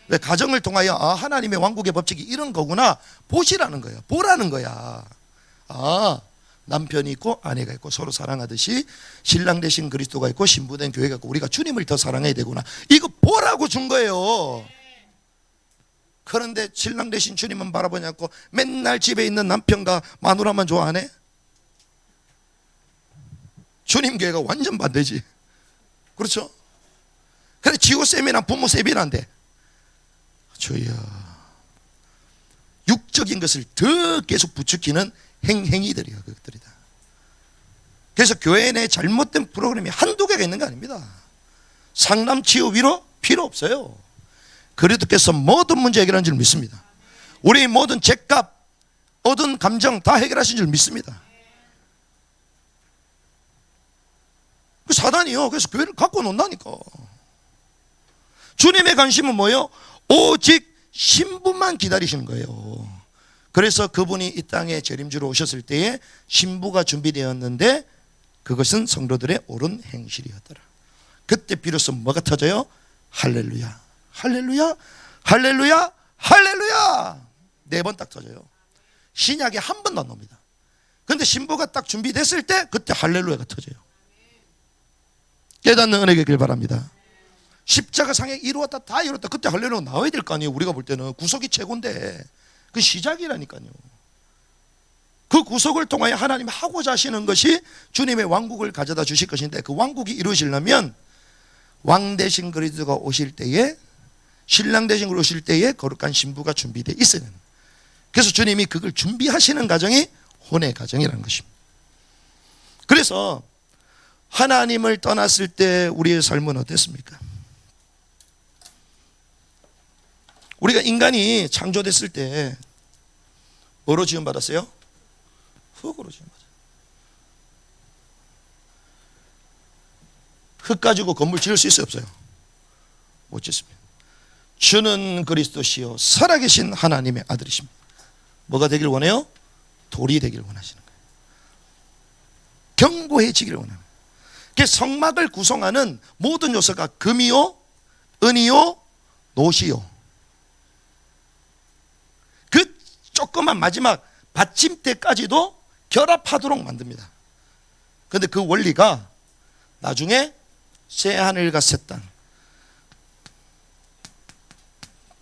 왜? 가정을 통하여 하나님의 왕국의 법칙이 이런 거구나 보시라는 거예요. 보라는 거야. 남편이 있고 아내가 있고 서로 사랑하듯이 신랑 되신 그리스도가 있고 신부된 교회가 있고 우리가 주님을 더 사랑해야 되구나, 이거 보라고 준 거예요. 그런데 신랑 되신 주님은 바라보지 않고 맨날 집에 있는 남편과 마누라만 좋아하네? 주님 교회가 완전 반대지. 그렇죠? 그래, 지호쌤이나 부모쌤이란데 주여, 육적인 것을 더 계속 부추기는 행위들이요, 그것들이다. 그래서 교회 내 잘못된 프로그램이 한두 개가 있는 거 아닙니다. 상남, 치유, 위로 필요 없어요. 그리스도께서 모든 문제 해결하는 줄 믿습니다. 우리 모든 죄값, 얻은 감정 다 해결하신 줄 믿습니다. 그 사단이요, 그래서 교회를 갖고 논다니까. 주님의 관심은 뭐예요? 오직 신부만 기다리시는 거예요. 그래서 그분이 이 땅에 재림주로 오셨을 때에 신부가 준비되었는데 그것은 성도들의 옳은 행실이었더라. 그때 비로소 뭐가 터져요? 할렐루야, 할렐루야, 할렐루야, 할렐루야. 4번 딱 터져요. 신약에 한 번도 안 나옵니다. 그런데 신부가 딱 준비됐을 때 그때 할렐루야가 터져요. 깨닫는 은혜가 있길 바랍니다. 십자가 상에 이루었다, 다 이루었다, 그때 할렐루야 나와야 될 거 아니에요. 우리가 볼 때는 구속이 최고인데 그 시작이라니까요. 그 구속을 통하여 하나님이 하고자 하시는 것이 주님의 왕국을 가져다 주실 것인데, 그 왕국이 이루어지려면 왕 대신 그리스도가 오실 때에, 신랑 대신 그리스도가 오실 때에 거룩한 신부가 준비되어 있어야 됩니다. 그래서 주님이 그걸 준비하시는 과정이 혼의 과정이라는 것입니다. 그래서 하나님을 떠났을 때 우리의 삶은 어땠습니까? 우리가 인간이 창조됐을 때 뭐로 지음받았어요? 흙으로 지음받았어요. 흙 가지고 건물 지을 수 있어요, 없어요? 못 짓습니다. 주는 그리스도시요 살아계신 하나님의 아들이십니다. 뭐가 되길 원해요? 돌이 되길 원하시는 거예요. 견고해지기를 원합니다. 성막을 구성하는 모든 요소가 금이요, 은이요, 노시요. 그 조그만 마지막 받침대까지도 결합하도록 만듭니다. 그런데 그 원리가 나중에 새하늘과 새 땅,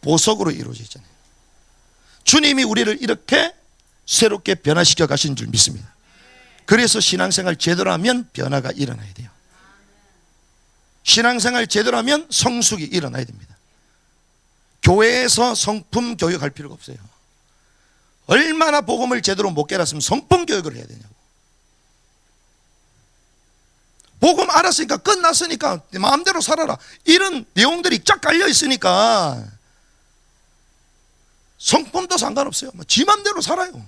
보석으로 이루어지잖아요. 주님이 우리를 이렇게 새롭게 변화시켜 가신 줄 믿습니다. 그래서 신앙생활 제대로 하면 변화가 일어나야 돼요. 신앙생활 제대로 하면 성숙이 일어나야 됩니다. 교회에서 성품 교육할 필요가 없어요. 얼마나 복음을 제대로 못 깨달았으면 성품 교육을 해야 되냐고. 복음 알았으니까 끝났으니까 마음대로 살아라, 이런 내용들이 쫙 깔려 있으니까 성품도 상관없어요. 지 맘대로 살아요.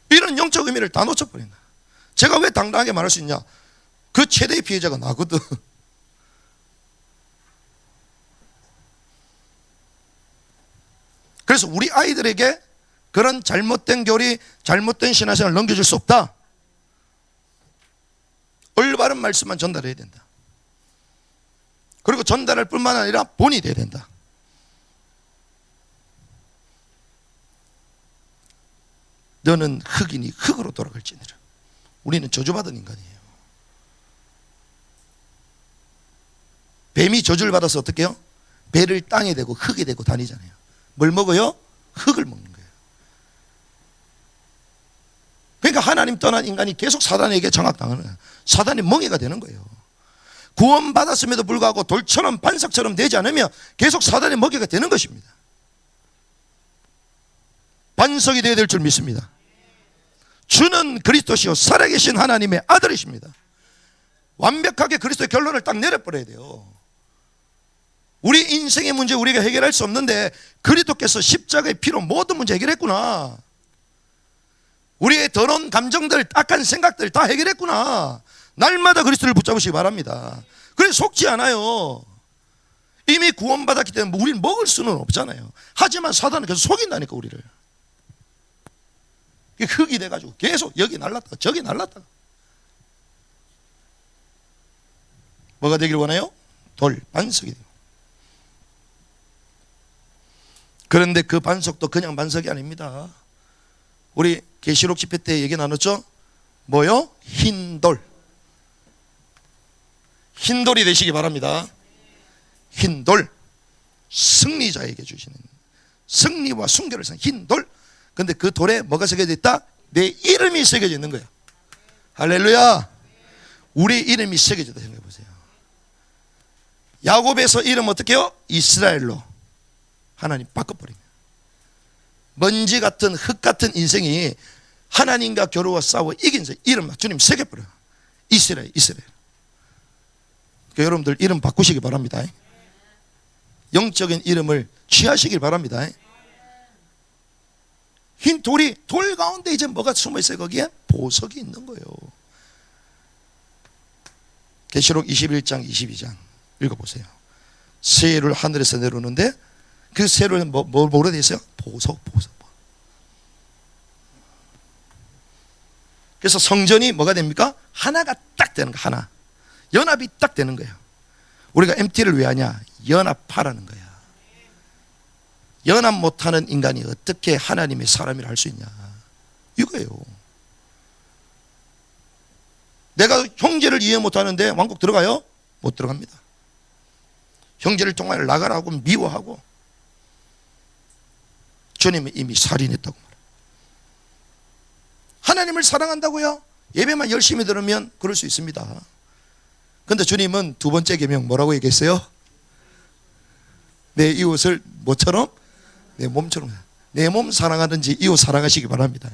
이런 영적 의미를 다 놓쳐버린 거야. 제가 왜 당당하게 말할 수 있냐? 그 최대의 피해자가 나거든. 그래서 우리 아이들에게 그런 잘못된 교리, 잘못된 신앙생활을 넘겨줄 수 없다. 올바른 말씀만 전달해야 된다. 그리고 전달할 뿐만 아니라 본이 돼야 된다. 너는 흙이니 흙으로 돌아갈지니라. 우리는 저주받은 인간이에요. 뱀이 저주를 받아서 어떻게 해요? 배를 땅에 대고 흙에 대고 다니잖아요. 뭘 먹어요? 흙을 먹는 거예요. 그러니까 하나님 떠난 인간이 계속 사단에게 장악당하는 거예요. 사단이 멍해가 되는 거예요. 구원받았음에도 불구하고 돌처럼 반석처럼 되지 않으면 계속 사단의 먹이가 되는 것입니다. 반석이 되어야 될 줄 믿습니다. 주는 그리스도시요 살아계신 하나님의 아들이십니다. 완벽하게 그리스도의 결론을 딱 내려버려야 돼요. 우리 인생의 문제 우리가 해결할 수 없는데 그리스도께서 십자가의 피로 모든 문제 해결했구나. 우리의 더러운 감정들, 악한 생각들 다 해결했구나. 날마다 그리스도를 붙잡으시기 바랍니다. 그래서 속지 않아요. 이미 구원받았기 때문에 우리는 먹을 수는 없잖아요. 하지만 사단은 계속 속인다니까 우리를. 흙이 돼가지고 계속 여기 날랐다가 저기 날랐다가. 뭐가 되길 원해요? 돌, 반석이 돼요. 그런데 그 반석도 그냥 반석이 아닙니다. 우리 계시록 집회 때 얘기 나눴죠? 뭐요? 흰돌. 흰돌이 되시기 바랍니다. 흰돌. 승리자에게 주시는 승리와 순결을 산 흰돌. 근데 그 돌에 뭐가 새겨져 있다? 내 이름이 새겨져 있는 거야. 할렐루야. 우리 이름이 새겨졌다 생각해 보세요. 야곱에서 이름 어떻게 해요? 이스라엘로 하나님 바꿔버립니다. 먼지 같은 흙 같은 인생이 하나님과 겨루어 싸워 이긴 이름 주님 새겨버려요. 이스라엘, 이스라엘. 그러니까 여러분들 이름 바꾸시기 바랍니다. 영적인 이름을 취하시길 바랍니다. 흰 돌이, 돌 가운데 이제 뭐가 숨어 있어요? 거기에 보석이 있는 거예요. 계시록 21장 22장 읽어보세요. 새를 하늘에서 내려오는데 그 새를 뭐로 되어 있어요? 보석. 그래서 성전이 뭐가 됩니까? 하나가 딱 되는 거야. 하나. 연합이 딱 되는 거예요. 우리가 MT를 왜 하냐? 연합하라는 거야. 연합 못하는 인간이 어떻게 하나님의 사람이라 할 수 있냐, 이거예요. 내가 형제를 이해 못하는데 왕국 들어가요? 못 들어갑니다. 형제를 정말 나가라고 미워하고 주님은 이미 살인했다고 말해요. 하나님을 사랑한다고요? 예배만 열심히 들으면 그럴 수 있습니다. 그런데 주님은 두 번째 계명 뭐라고 얘기했어요? 내 이웃을 뭐처럼? 내 몸처럼. 내 몸 사랑하든지 이웃 사랑하시기 바랍니다.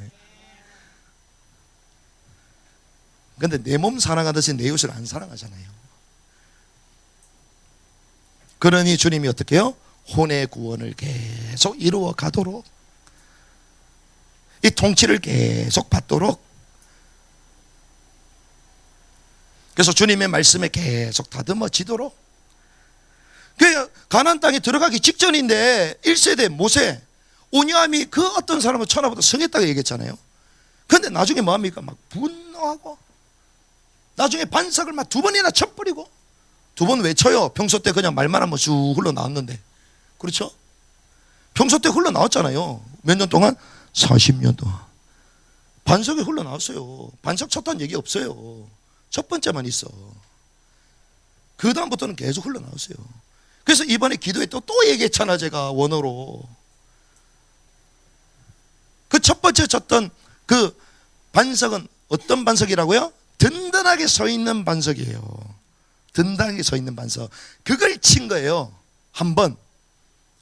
그런데 내 몸 사랑하듯이 내 이웃을 안 사랑하잖아요. 그러니 주님이 어떻게 해요? 혼의 구원을 계속 이루어 가도록, 이 통치를 계속 받도록, 그래서 주님의 말씀에 계속 다듬어지도록. 그 가나안 땅에 들어가기 직전인데 1세대 모세, 오냐미 그 어떤 사람을 천하보다 성했다고 얘기했잖아요. 그런데 나중에 뭐합니까? 막 분노하고 나중에 반석을 막 2번이나 쳐버리고. 2번 왜 쳐요? 평소 때 그냥 말만 하면 쭉 흘러나왔는데. 그렇죠? 평소 때 흘러나왔잖아요. 몇 년 동안? 40년 동안 반석이 흘러나왔어요. 반석 쳤다는 얘기 없어요. 첫 번째만 있어. 그 다음부터는 계속 흘러나왔어요. 그래서 이번에 기도회 또 얘기했잖아, 제가 원어로. 그 첫 번째 쳤던 그 반석은 어떤 반석이라고요? 든든하게 서 있는 반석이에요. 든든하게 서 있는 반석. 그걸 친 거예요. 한 번.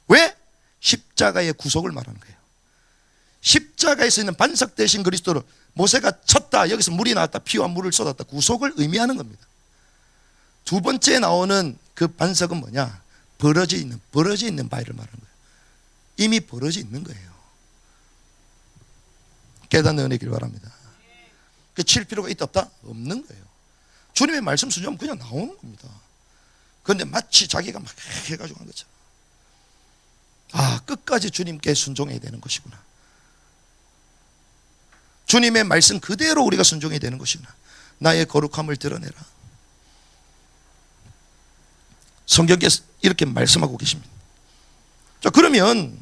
왜? 십자가의 구속을 말하는 거예요. 십자가에서 있는 반석 대신 그리스도를 모세가 쳤다, 여기서 물이 나왔다, 피와 물을 쏟았다, 구속을 의미하는 겁니다. 두 번째 나오는 그 반석은 뭐냐? 벌어져 있는 바위를 말하는 거예요. 이미 벌어져 있는 거예요. 깨닫는 은혜길 바랍니다. 그 칠 필요가 있다 없다? 없는 거예요. 주님의 말씀 순종하면 그냥 나오는 겁니다. 그런데 마치 자기가 막 해가지고 한 것처럼, 아, 끝까지 주님께 순종해야 되는 것이구나. 주님의 말씀 그대로 우리가 순종해야 되는 것이구나. 나의 거룩함을 드러내라. 성경께서 이렇게 말씀하고 계십니다. 자, 그러면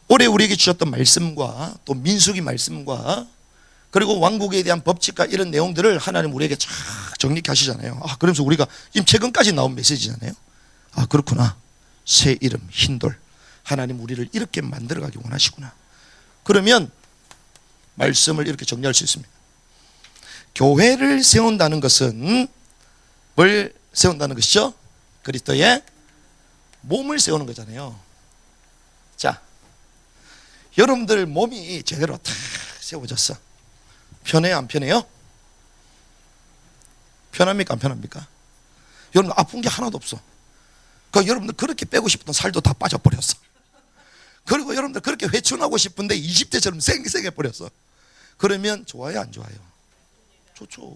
올해 우리에게 주셨던 말씀과 또 민수기 말씀과 그리고 왕국에 대한 법칙과 이런 내용들을 하나님 우리에게 쫙 정리케 하시잖아요. 아, 그러면서 우리가 지금 최근까지 나온 메시지잖아요. 아, 그렇구나. 새 이름 흰돌, 하나님 우리를 이렇게 만들어가기 원하시구나. 그러면 말씀을 이렇게 정리할 수 있습니다. 교회를 세운다는 것은 뭘 세운다는 것이죠? 그리스도의 몸을 세우는 거잖아요. 자, 여러분들 몸이 제대로 탁 세워졌어. 편해요, 안 편해요? 편합니까, 안 편합니까? 여러분 아픈 게 하나도 없어. 여러분들 그렇게 빼고 싶던 살도 다 빠져버렸어. 그리고 여러분들 그렇게 회춘하고 싶은데 20대처럼 쌩쌩해 버렸어. 그러면 좋아요, 안 좋아요? 좋죠.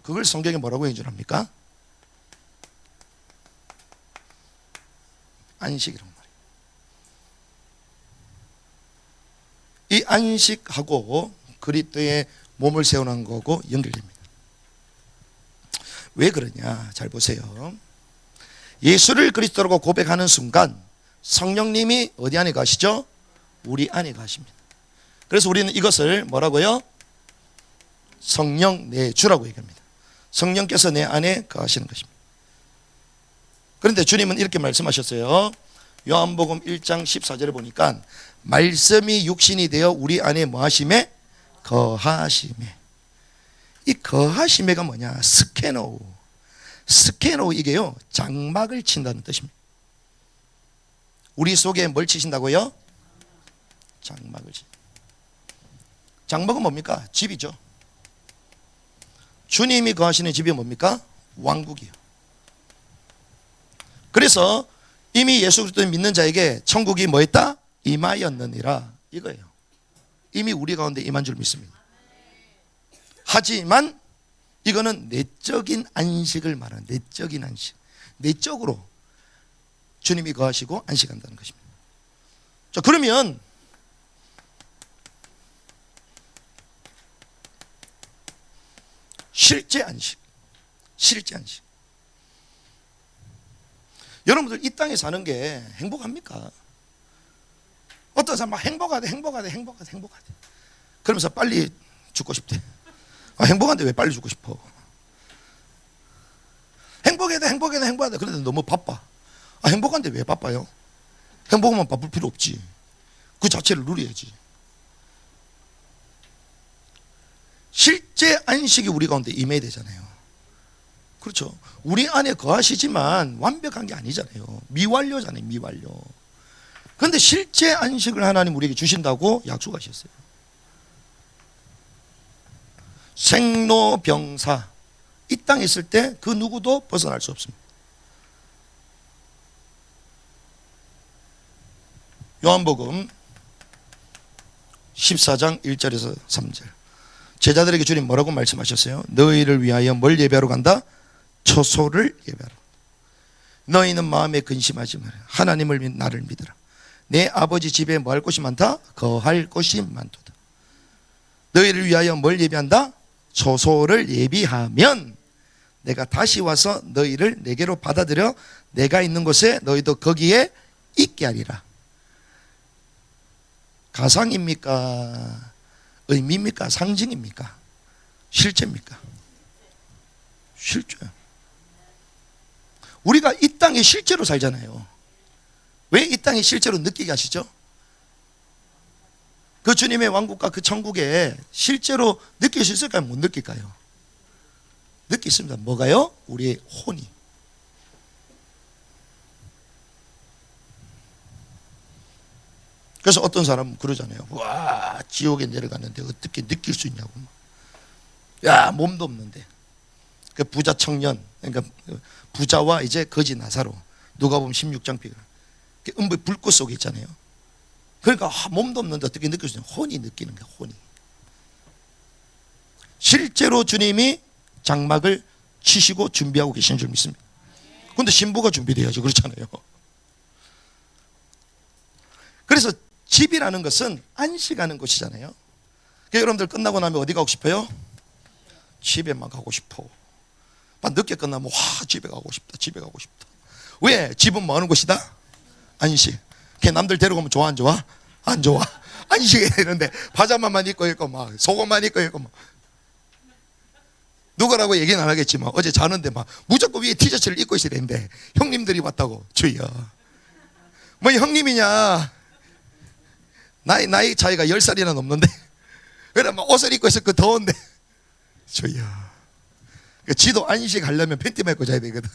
그걸 성경에 뭐라고 얘기합니까? 안식이란 말이에요. 이 안식하고 그리스도의 몸을 세우는 거고 연결됩니다. 왜 그러냐? 잘 보세요. 예수를 그리스도라고 고백하는 순간 성령님이 어디 안에 가시죠? 우리 안에 가십니다. 그래서 우리는 이것을 뭐라고요? 성령 내주라고 얘기합니다. 성령께서 내 안에 거하시는 것입니다. 그런데 주님은 이렇게 말씀하셨어요. 요한복음 1장 14절에 보니까 말씀이 육신이 되어 우리 안에 뭐하심에? 거하심에. 이 거하심에가 뭐냐? 스케노. 스케노, 이게요 장막을 친다는 뜻입니다. 우리 속에 뭘 치신다고요? 장막을 치. 장막은 뭡니까? 집이죠. 주님이 거하시는 집이 뭡니까? 왕국이요. 그래서 이미 예수 그리스도를 믿는 자에게 천국이 뭐했다? 임하였느니라, 이거예요. 이미 우리 가운데 임한 줄 믿습니다. 하지만 이거는 내적인 안식을 말하는, 내적인 안식, 내적으로 주님이 거하시고 안식한다는 것입니다. 자, 그러면 실제 안식, 실제 안식. 여러분들 이 땅에 사는 게 행복합니까? 어떤 사람 막 행복하대 그러면서 빨리 죽고 싶대. 아, 행복한데 왜 빨리 죽고 싶어? 행복해야 돼. 그런데 너무 바빠. 아, 행복한데 왜 바빠요? 행복하면 바쁠 필요 없지. 그 자체를 누려야지. 실제 안식이 우리 가운데 임해야 되잖아요. 그렇죠. 우리 안에 거하시지만 완벽한 게 아니잖아요. 미완료잖아요, 미완료. 그런데 실제 안식을 하나님 우리에게 주신다고 약속하셨어요. 생로병사, 이 땅에 있을 때 그 누구도 벗어날 수 없습니다. 요한복음 14장 1절에서 3절. 제자들에게 주님 뭐라고 말씀하셨어요? 너희를 위하여 뭘 예배하러 간다? 처소를 예배하러. 너희는 마음에 근심하지 마라. 하나님을 나를 믿으라. 내 아버지 집에 뭐 할 곳이 많다? 거할 곳이 많도다. 너희를 위하여 뭘 예배한다? 처소를 예비하면 내가 다시 와서 너희를 내게로 받아들여 내가 있는 곳에 너희도 거기에 있게 하리라. 가상입니까? 의미입니까? 상징입니까? 실제입니까? 실제요. 우리가 이 땅에 실제로 살잖아요. 왜 이 땅에 실제로 느끼게 하시죠? 그 주님의 왕국과 그 천국에 실제로 느낄 수 있을까요? 못 느낄까요? 느끼습니다. 뭐가요? 우리의 혼이. 그래서 어떤 사람은 그러잖아요. 와, 지옥에 내려갔는데 어떻게 느낄 수 있냐고. 야, 몸도 없는데. 그 부자 청년, 그러니까 부자와 이제 거지 나사로, 누가복음 16장 비교. 음부 불꽃 속에 있잖아요. 그러니까 몸도 없는데 어떻게 느낄 수 있냐. 혼이 느끼는 거야, 혼이. 실제로 주님이 장막을 치시고 준비하고 계신 줄 믿습니다. 그런데 신부가 준비돼야죠. 그렇잖아요. 그래서 집이라는 것은 안식하는 곳이잖아요. 그러니까 여러분들 끝나고 나면 어디 가고 싶어요? 집에만 가고 싶어. 늦게 끝나면 와, 집에 가고 싶다, 집에 가고 싶다. 왜? 집은 뭐 하는 곳이다? 안식. 남들 데려가면 좋아 안 좋아? 안 좋아. 안식해야 되는데 파자마만 입고 있고 막 속옷만 입고 있고 막. 누구라고 얘기는 안 하겠지만 어제 자는데 막 무조건 위에 티셔츠를 입고 있어야 되는데 형님들이 왔다고. 주여, 뭐 형님이냐, 나이 차이가 10살이나 넘는데 그래 막 옷을 입고 있을 거 더운데. 주여, 그 지도 안식하려면 팬티만 입고 자야 되거든.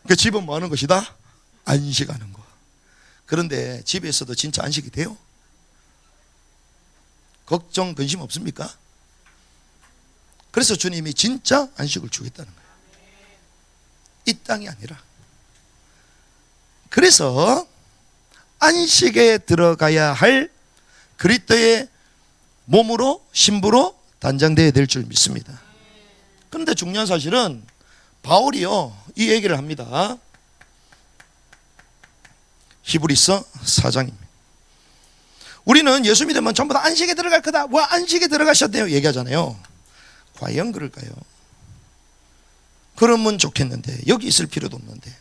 그 집은 뭐 하는 것이다? 안식하는 거. 그런데 집에서도 진짜 안식이 돼요? 걱정 근심 없습니까? 그래서 주님이 진짜 안식을 주겠다는 거예요. 이 땅이 아니라. 그래서 안식에 들어가야 할 그리스도의 몸으로, 신부로 단장되어야 될 줄 믿습니다. 그런데 중요한 사실은 바울이요, 이 얘기를 합니다. 히브리서 4장입니다. 우리는 예수 믿으면 전부 다 안식에 들어갈 거다. 와, 안식에 들어가셨대요 얘기하잖아요. 과연 그럴까요? 그러면 좋겠는데 여기 있을 필요도 없는데.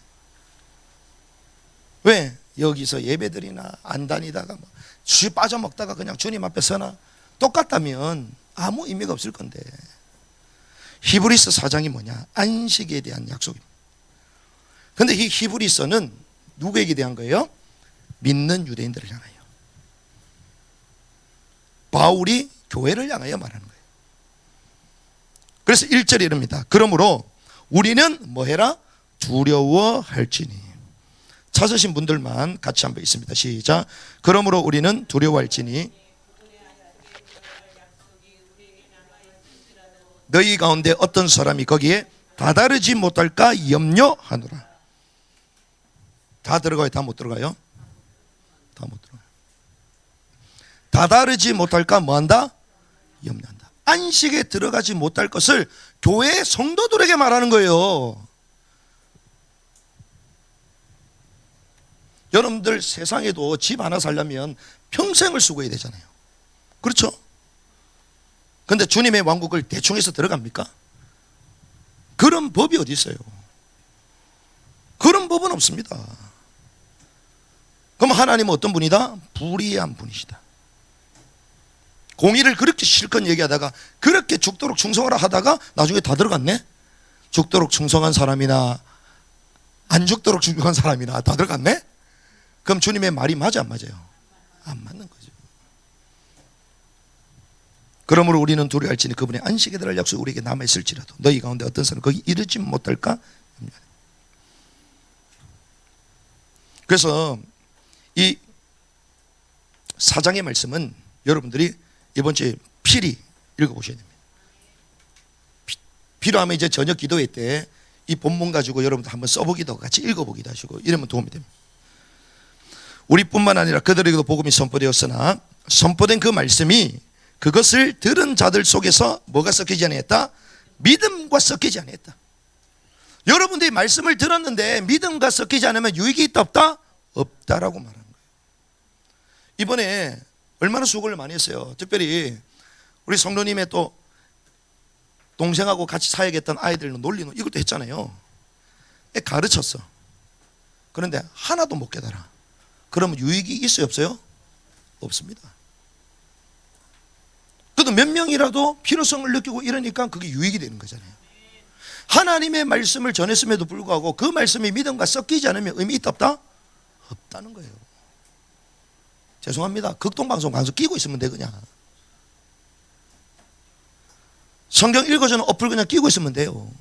왜? 여기서 예배드리나 안 다니다가 쥐 빠져먹다가 그냥 주님 앞에 서나 똑같다면 아무 의미가 없을 건데. 히브리서 4장이 뭐냐? 안식에 대한 약속입니다. 그런데 이 히브리서는 누구에게 대한 거예요? 믿는 유대인들을 향하여. 바울이 교회를 향하여 말하는 거예요. 그래서 1절에 이릅니다. 그러므로 우리는 뭐 해라? 두려워할지니. 찾으신 분들만 같이 한번 있습니다. 시작. 그러므로 우리는 두려워할지니 너희 가운데 어떤 사람이 거기에 다다르지 못할까 염려하노라. 다 들어가요? 다 못 들어가요? 다 못 들어가요. 다다르지 못할까 뭐한다? 염려한다. 안식에 들어가지 못할 것을 교회 성도들에게 말하는 거예요. 여러분들 세상에도 집 하나 살려면 평생을 수고해야 되잖아요. 그렇죠? 근데 주님의 왕국을 대충 해서 들어갑니까? 그런 법이 어디 있어요? 그런 법은 없습니다. 그럼 하나님은 어떤 분이다? 불의한 분이시다. 공의를 그렇게 실컷 얘기하다가 그렇게 죽도록 충성하라 하다가 나중에 다 들어갔네? 죽도록 충성한 사람이나 안 죽도록 충성한 사람이나 다 들어갔네? 그럼 주님의 말이 맞아 안 맞아요? 안 맞는 거죠. 그러므로 우리는 두려워할지니 그분의 안식에 들어갈 약속이 우리에게 남아있을지라도 너희 가운데 어떤 사람은 거기 이르지 못할까? 그래서 이 4장의 말씀은 여러분들이 이번 주에 필히 읽어보셔야 됩니다. 필요하면 이제 저녁 기도회 때 이 본문 가지고 여러분들 한번 써보기도 같이 읽어보기도 하시고 이러면 도움이 됩니다. 우리뿐만 아니라 그들에게도 복음이 선포되었으나 선포된 그 말씀이 그것을 들은 자들 속에서 뭐가 섞이지 아니했다? 믿음과 섞이지 아니했다. 여러분들이 말씀을 들었는데 믿음과 섞이지 않으면 유익이 있다 없다? 없다라고 말하는 거예요. 이번에 얼마나 수고를 많이 했어요. 특별히 우리 성도님의 또 동생하고 같이 사역했던 아이들은 놀리는 이것도 했잖아요. 가르쳤어. 그런데 하나도 못 깨달아. 그러면 유익이 있어요 없어요? 없습니다. 그래도 몇 명이라도 필요성을 느끼고 이러니까 그게 유익이 되는 거잖아요. 하나님의 말씀을 전했음에도 불구하고 그 말씀이 믿음과 섞이지 않으면 의미 있다 없다? 없다는 거예요. 죄송합니다. 극동방송 끼고 있으면 돼 그냥. 성경 읽어주는 어플 그냥 끼고 있으면 돼요.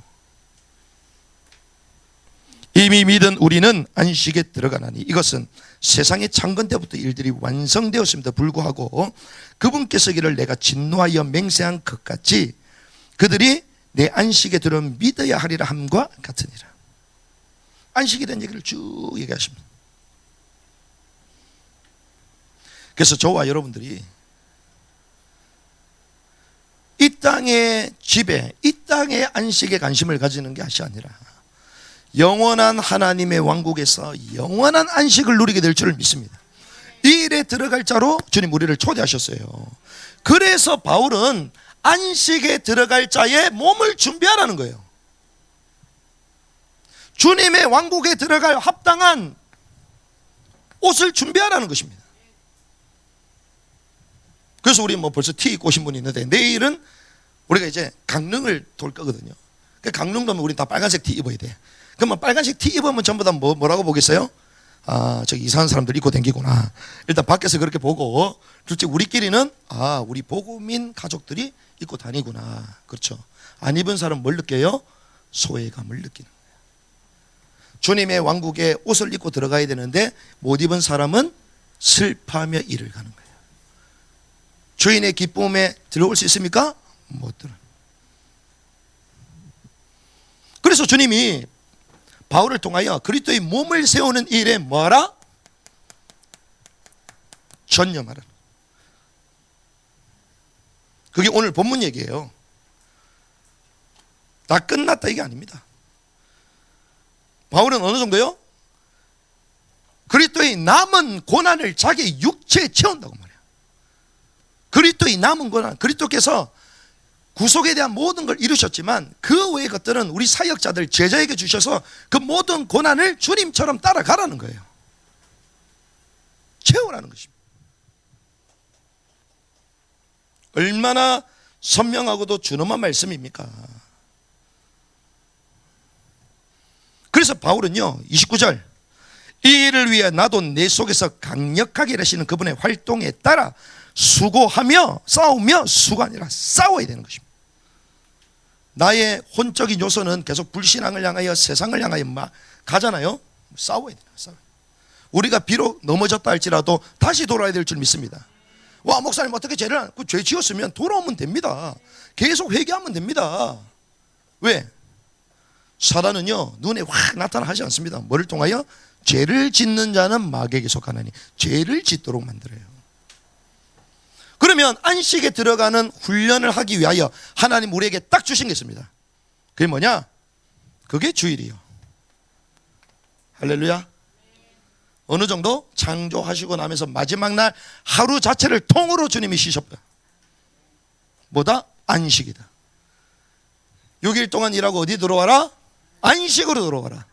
이 이미 믿은 우리는 안식에 들어가나니 이것은 세상의 창건 때부터 일들이 완성되었음에도 불구하고 그분께서 이를 내가 진노하여 맹세한 것 같이 그들이 내 안식에 들어 믿어야 하리라 함과 같으니라. 안식에 대한 얘기를 쭉 얘기하십니다. 그래서 저와 여러분들이 이 땅의 지배, 이 땅의 안식에 관심을 가지는 것이 아니라 영원한 하나님의 왕국에서 영원한 안식을 누리게 될 줄을 믿습니다. 이 일에 들어갈 자로 주님 우리를 초대하셨어요. 그래서 바울은 안식에 들어갈 자의 몸을 준비하라는 거예요. 주님의 왕국에 들어갈 합당한 옷을 준비하라는 것입니다. 그래서 우리 벌써 티 입고 오신 분이 있는데 내일은 우리가 이제 강릉을 돌 거거든요. 강릉 가면 우리 다 빨간색 티 입어야 돼. 그러면 빨간색 티 입으면 전부 다 뭐라고 보겠어요? 아, 저기 이상한 사람들 입고 댕기구나. 일단 밖에서 그렇게 보고, 둘째 우리끼리는 우리 복음인 가족들이 입고 다니구나. 그렇죠. 안 입은 사람은 뭘 느껴요? 소외감을 느끼는 거예요. 주님의 왕국에 옷을 입고 들어가야 되는데 못 입은 사람은 슬퍼하며 일을 가는 거예요. 주인의 기쁨에 들어올 수 있습니까? 못 들어요. 그래서 주님이 바울을 통하여 그리스도의 몸을 세우는 일에 뭐하라? 전념하라. 그게 오늘 본문 얘기예요. 다 끝났다 이게 아닙니다. 바울은 어느 정도요? 그리스도의 남은 고난을 자기 육체에 채운다고 말해요. 그리스도의 남은 고난, 그리스도께서 구속에 대한 모든 걸 이루셨지만 그 외의 것들은 우리 사역자들 제자에게 주셔서 그 모든 고난을 주님처럼 따라가라는 거예요. 채우라는 것입니다. 얼마나 선명하고도 준엄한 말씀입니까? 그래서 바울은요 29절 이 일을 위해 나도 내 속에서 강력하게 일하시는 그분의 활동에 따라 수고하며 싸우며 수고가 아니라 싸워야 되는 것입니다. 나의 혼적인 요소는 계속 불신앙을 향하여 세상을 향하여 막 가잖아요. 싸워야 돼요. 싸워야 돼요. 우리가 비록 넘어졌다 할지라도 다시 돌아야 될 줄 믿습니다. 와, 목사님 어떻게 죄를 안, 죄 지었으면 돌아오면 됩니다. 계속 회개하면 됩니다. 왜? 사단은요 눈에 확 나타나지 않습니다. 뭐를 통하여? 죄를 짓는 자는 마귀에게 속하나니 죄를 짓도록 만들어요. 그러면 안식에 들어가는 훈련을 하기 위하여 하나님 우리에게 딱 주신 게 있습니다. 그게 뭐냐? 그게 주일이요. 할렐루야. 어느 정도? 창조하시고 나면서 마지막 날 하루 자체를 통으로 주님이 쉬셨다. 뭐다? 안식이다. 6일 동안 일하고 어디 들어와라? 안식으로 들어와라.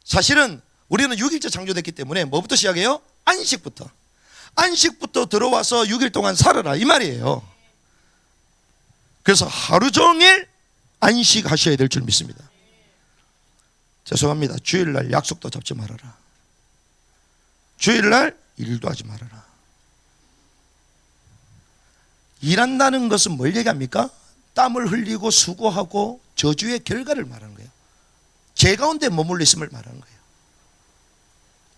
사실은 우리는 6일째 창조됐기 때문에 뭐부터 시작해요? 안식부터. 안식부터 들어와서 6일 동안 살아라 이 말이에요. 그래서 하루 종일 안식하셔야 될 줄 믿습니다. 죄송합니다. 주일날 약속도 잡지 말아라. 주일날 일도 하지 말아라. 일한다는 것은 뭘 얘기합니까? 땀을 흘리고 수고하고 저주의 결과를 말하는 거예요. 죄 가운데 머물러 있음을 말하는 거예요.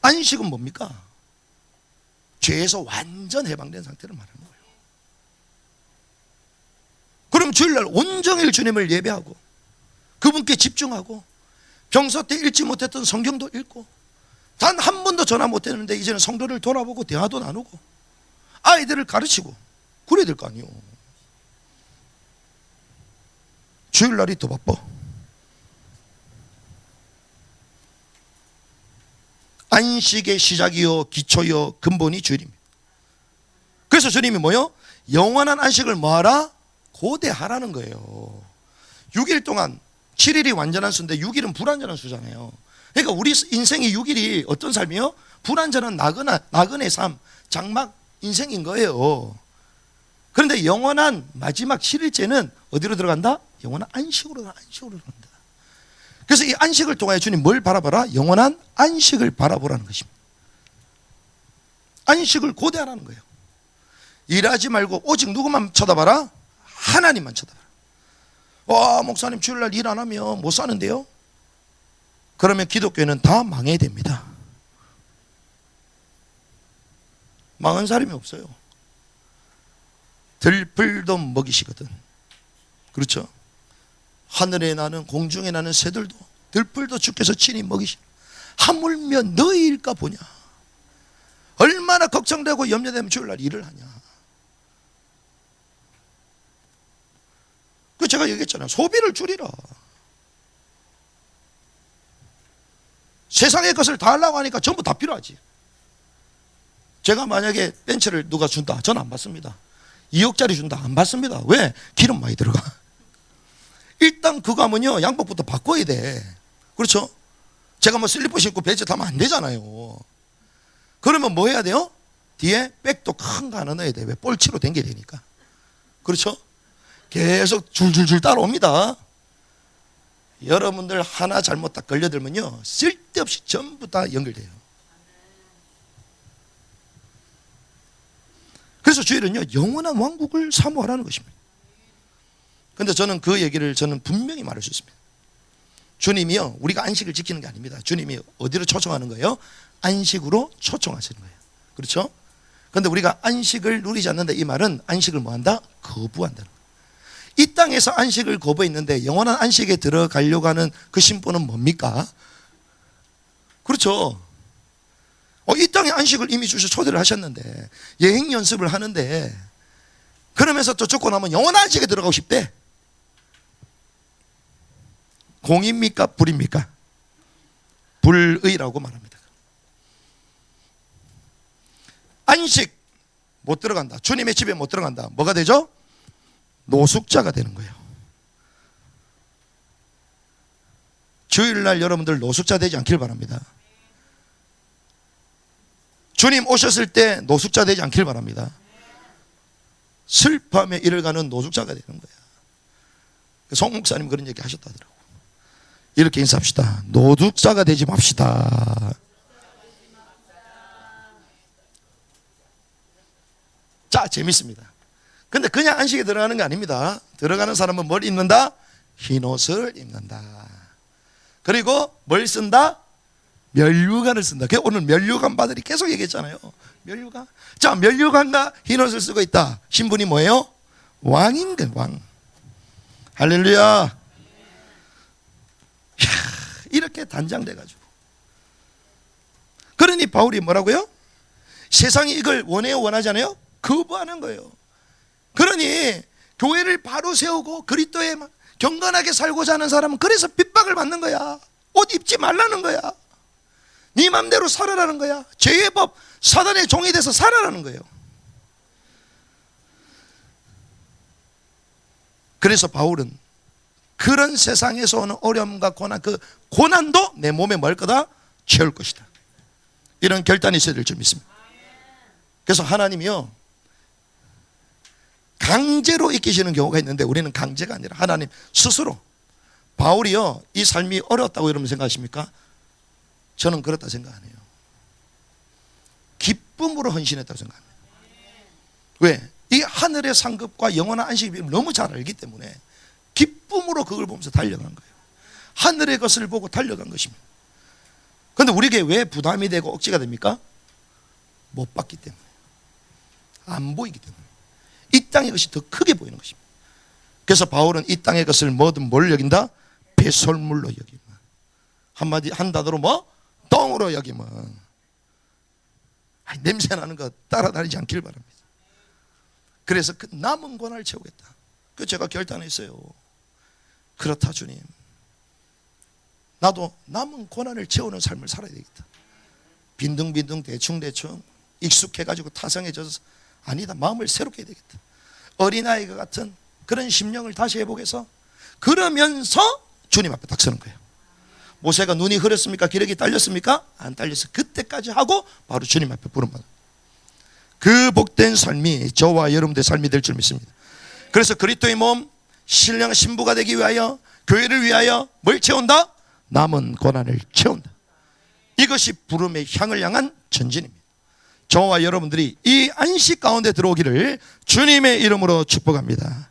안식은 뭡니까? 죄에서 완전 해방된 상태를 말하는 거예요. 그럼 주일날 온종일 주님을 예배하고 그분께 집중하고 평소 때 읽지 못했던 성경도 읽고 단 한 번도 전화 못했는데 이제는 성도를 돌아보고 대화도 나누고 아이들을 가르치고 그래야 될 거 아니에요. 주일날이 더 바빠. 안식의 시작이요 기초요 근본이 주일입니다. 그래서 주님이 뭐요? 영원한 안식을 뭐하라? 고대하라는 거예요. 6일 동안 7일이 완전한 수인데 6일은 불완전한 수잖아요. 그러니까 우리 인생이 6일이 어떤 삶이요? 불완전한 나그네 삶, 장막 인생인 거예요. 그런데 영원한 마지막 7일째는 어디로 들어간다? 영원한 안식으로 들어간다. 그래서 이 안식을 통하여 주님 뭘 바라보라? 영원한 안식을 바라보라는 것입니다. 안식을 고대하라는 거예요. 일하지 말고 오직 누구만 쳐다봐라? 하나님만 쳐다봐라. 와, 목사님 주일날 일 안 하면 못 사는데요? 그러면 기독교는 다 망해야 됩니다. 망한 사람이 없어요. 들풀도 먹이시거든. 그렇죠? 하늘에 나는 공중에 나는 새들도 들풀도 주께서 친히 먹이시. 하물며 너희일까 보냐. 얼마나 걱정되고 염려되면 주일날 일을 하냐. 그 제가 얘기했잖아요. 소비를 줄이라. 세상의 것을 다 하려고 하니까 전부 다 필요하지. 제가 만약에 벤츠를 누가 준다, 저는 안 받습니다. 2억짜리 준다, 안 받습니다. 왜? 기름 많이 들어가. 일단 그거 하면요, 양복부터 바꿔야 돼. 그렇죠? 제가 뭐 슬리퍼 신고 벤츠 타면 안 되잖아요. 그러면 뭐 해야 돼요? 뒤에 백도 큰 거 하나 넣어야 돼. 왜? 볼치로 당겨야 되니까. 그렇죠? 계속 줄줄줄 따라옵니다. 여러분들 하나 잘못 딱 걸려들면요, 쓸데없이 전부 다 연결돼요. 그래서 주일은요, 영원한 왕국을 사모하라는 것입니다. 그런데 저는 그 얘기를 저는 분명히 말할 수 있습니다. 주님이요, 우리가 안식을 지키는 게 아닙니다. 주님이 어디로 초청하는 거예요? 안식으로 초청하시는 거예요. 그렇죠? 그런데 우리가 안식을 누리지 않는다, 이 말은 안식을 뭐 한다? 거부한다는 거예요. 이 땅에서 안식을 거부했는데 영원한 안식에 들어가려고 하는 그 심보는 뭡니까? 그렇죠? 이 땅에 안식을 이미 주셔 초대를 하셨는데 여행 연습을 하는데 그러면서 또 죽고 나면 영원한 안식에 들어가고 싶대. 공입니까? 불입니까? 불의라고 말합니다. 안식 못 들어간다. 주님의 집에 못 들어간다. 뭐가 되죠? 노숙자가 되는 거예요. 주일날 여러분들 노숙자 되지 않길 바랍니다. 주님 오셨을 때 노숙자 되지 않길 바랍니다. 슬퍼하며 일을 가는 노숙자가 되는 거야. 송 목사님 그런 얘기 하셨다더라고. 이렇게 인사합시다. 노숙자가 되지 맙시다. 자, 재밌습니다. 근데 그냥 안식에 들어가는 게 아닙니다. 들어가는 사람은 뭘 입는다? 흰옷을 입는다. 그리고 뭘 쓴다? 면류관을 쓴다. 오늘 면류관 바들이 계속 얘기했잖아요. 면류관. 자, 면류관과 흰옷을 쓰고 있다. 신분이 뭐예요? 왕인 거예요. 왕. 할렐루야. 이야, 이렇게 단장돼가지고. 그러니 바울이 뭐라고요? 세상이 이걸 원해요, 원하지 않아요? 거부하는 거예요. 그러니 교회를 바로 세우고 그리스도에 경건하게 살고자 하는 사람은 그래서 핍박을 받는 거야. 옷 입지 말라는 거야. 네 맘대로 살아라는 거야. 죄의 법, 사단의 종이 돼서 살아라는 거예요. 그래서 바울은 그런 세상에서 오는 어려움과 고난, 그 고난도 내 몸에 뭘 거다? 채울 것이다. 이런 결단이 있어야 될 줄 믿습니다. 그래서 하나님이요, 강제로 이기시는 경우가 있는데 우리는 강제가 아니라 하나님 스스로. 바울이요, 이 삶이 어려웠다고 여러분 생각하십니까? 저는 그렇다 생각 안 해요. 기쁨으로 헌신했다고 생각합니다. 왜? 이 하늘의 상급과 영원한 안식을 너무 잘 알기 때문에 기쁨으로 그걸 보면서 달려간 거예요. 하늘의 것을 보고 달려간 것입니다. 그런데 우리에게 왜 부담이 되고 억지가 됩니까? 못 봤기 때문에, 안 보이기 때문에. 이 땅의 것이 더 크게 보이는 것입니다. 그래서 바울은 이 땅의 것을 뭐든 뭘 여긴다? 배설물로 여기면. 한마디 한 단어로 뭐? 똥으로 여기면. 냄새 나는 거 따라다니지 않길 바랍니다. 그래서 그 남은 고난을 채우겠다. 그 제가 결단했어요. 그렇다 주님, 나도 남은 고난을 채우는 삶을 살아야 되겠다. 빈둥빈둥 대충대충 익숙해가지고 타성해져서 아니다, 마음을 새롭게 해야 되겠다. 어린아이가 같은 그런 심령을 다시 회복해서, 그러면서 주님 앞에 딱 서는 거예요. 모세가 눈이 흐렸습니까? 기력이 딸렸습니까? 안 딸렸어요. 그때까지 하고 바로 주님 앞에 부름받아요. 그 복된 삶이 저와 여러분들의 삶이 될 줄 믿습니다. 그래서 그리스도의 몸, 신령 신부가 되기 위하여, 교회를 위하여 뭘 채운다? 남은 고난을 채운다. 이것이 부름의 향을 향한 전진입니다. 저와 여러분들이 이 안식 가운데 들어오기를 주님의 이름으로 축복합니다.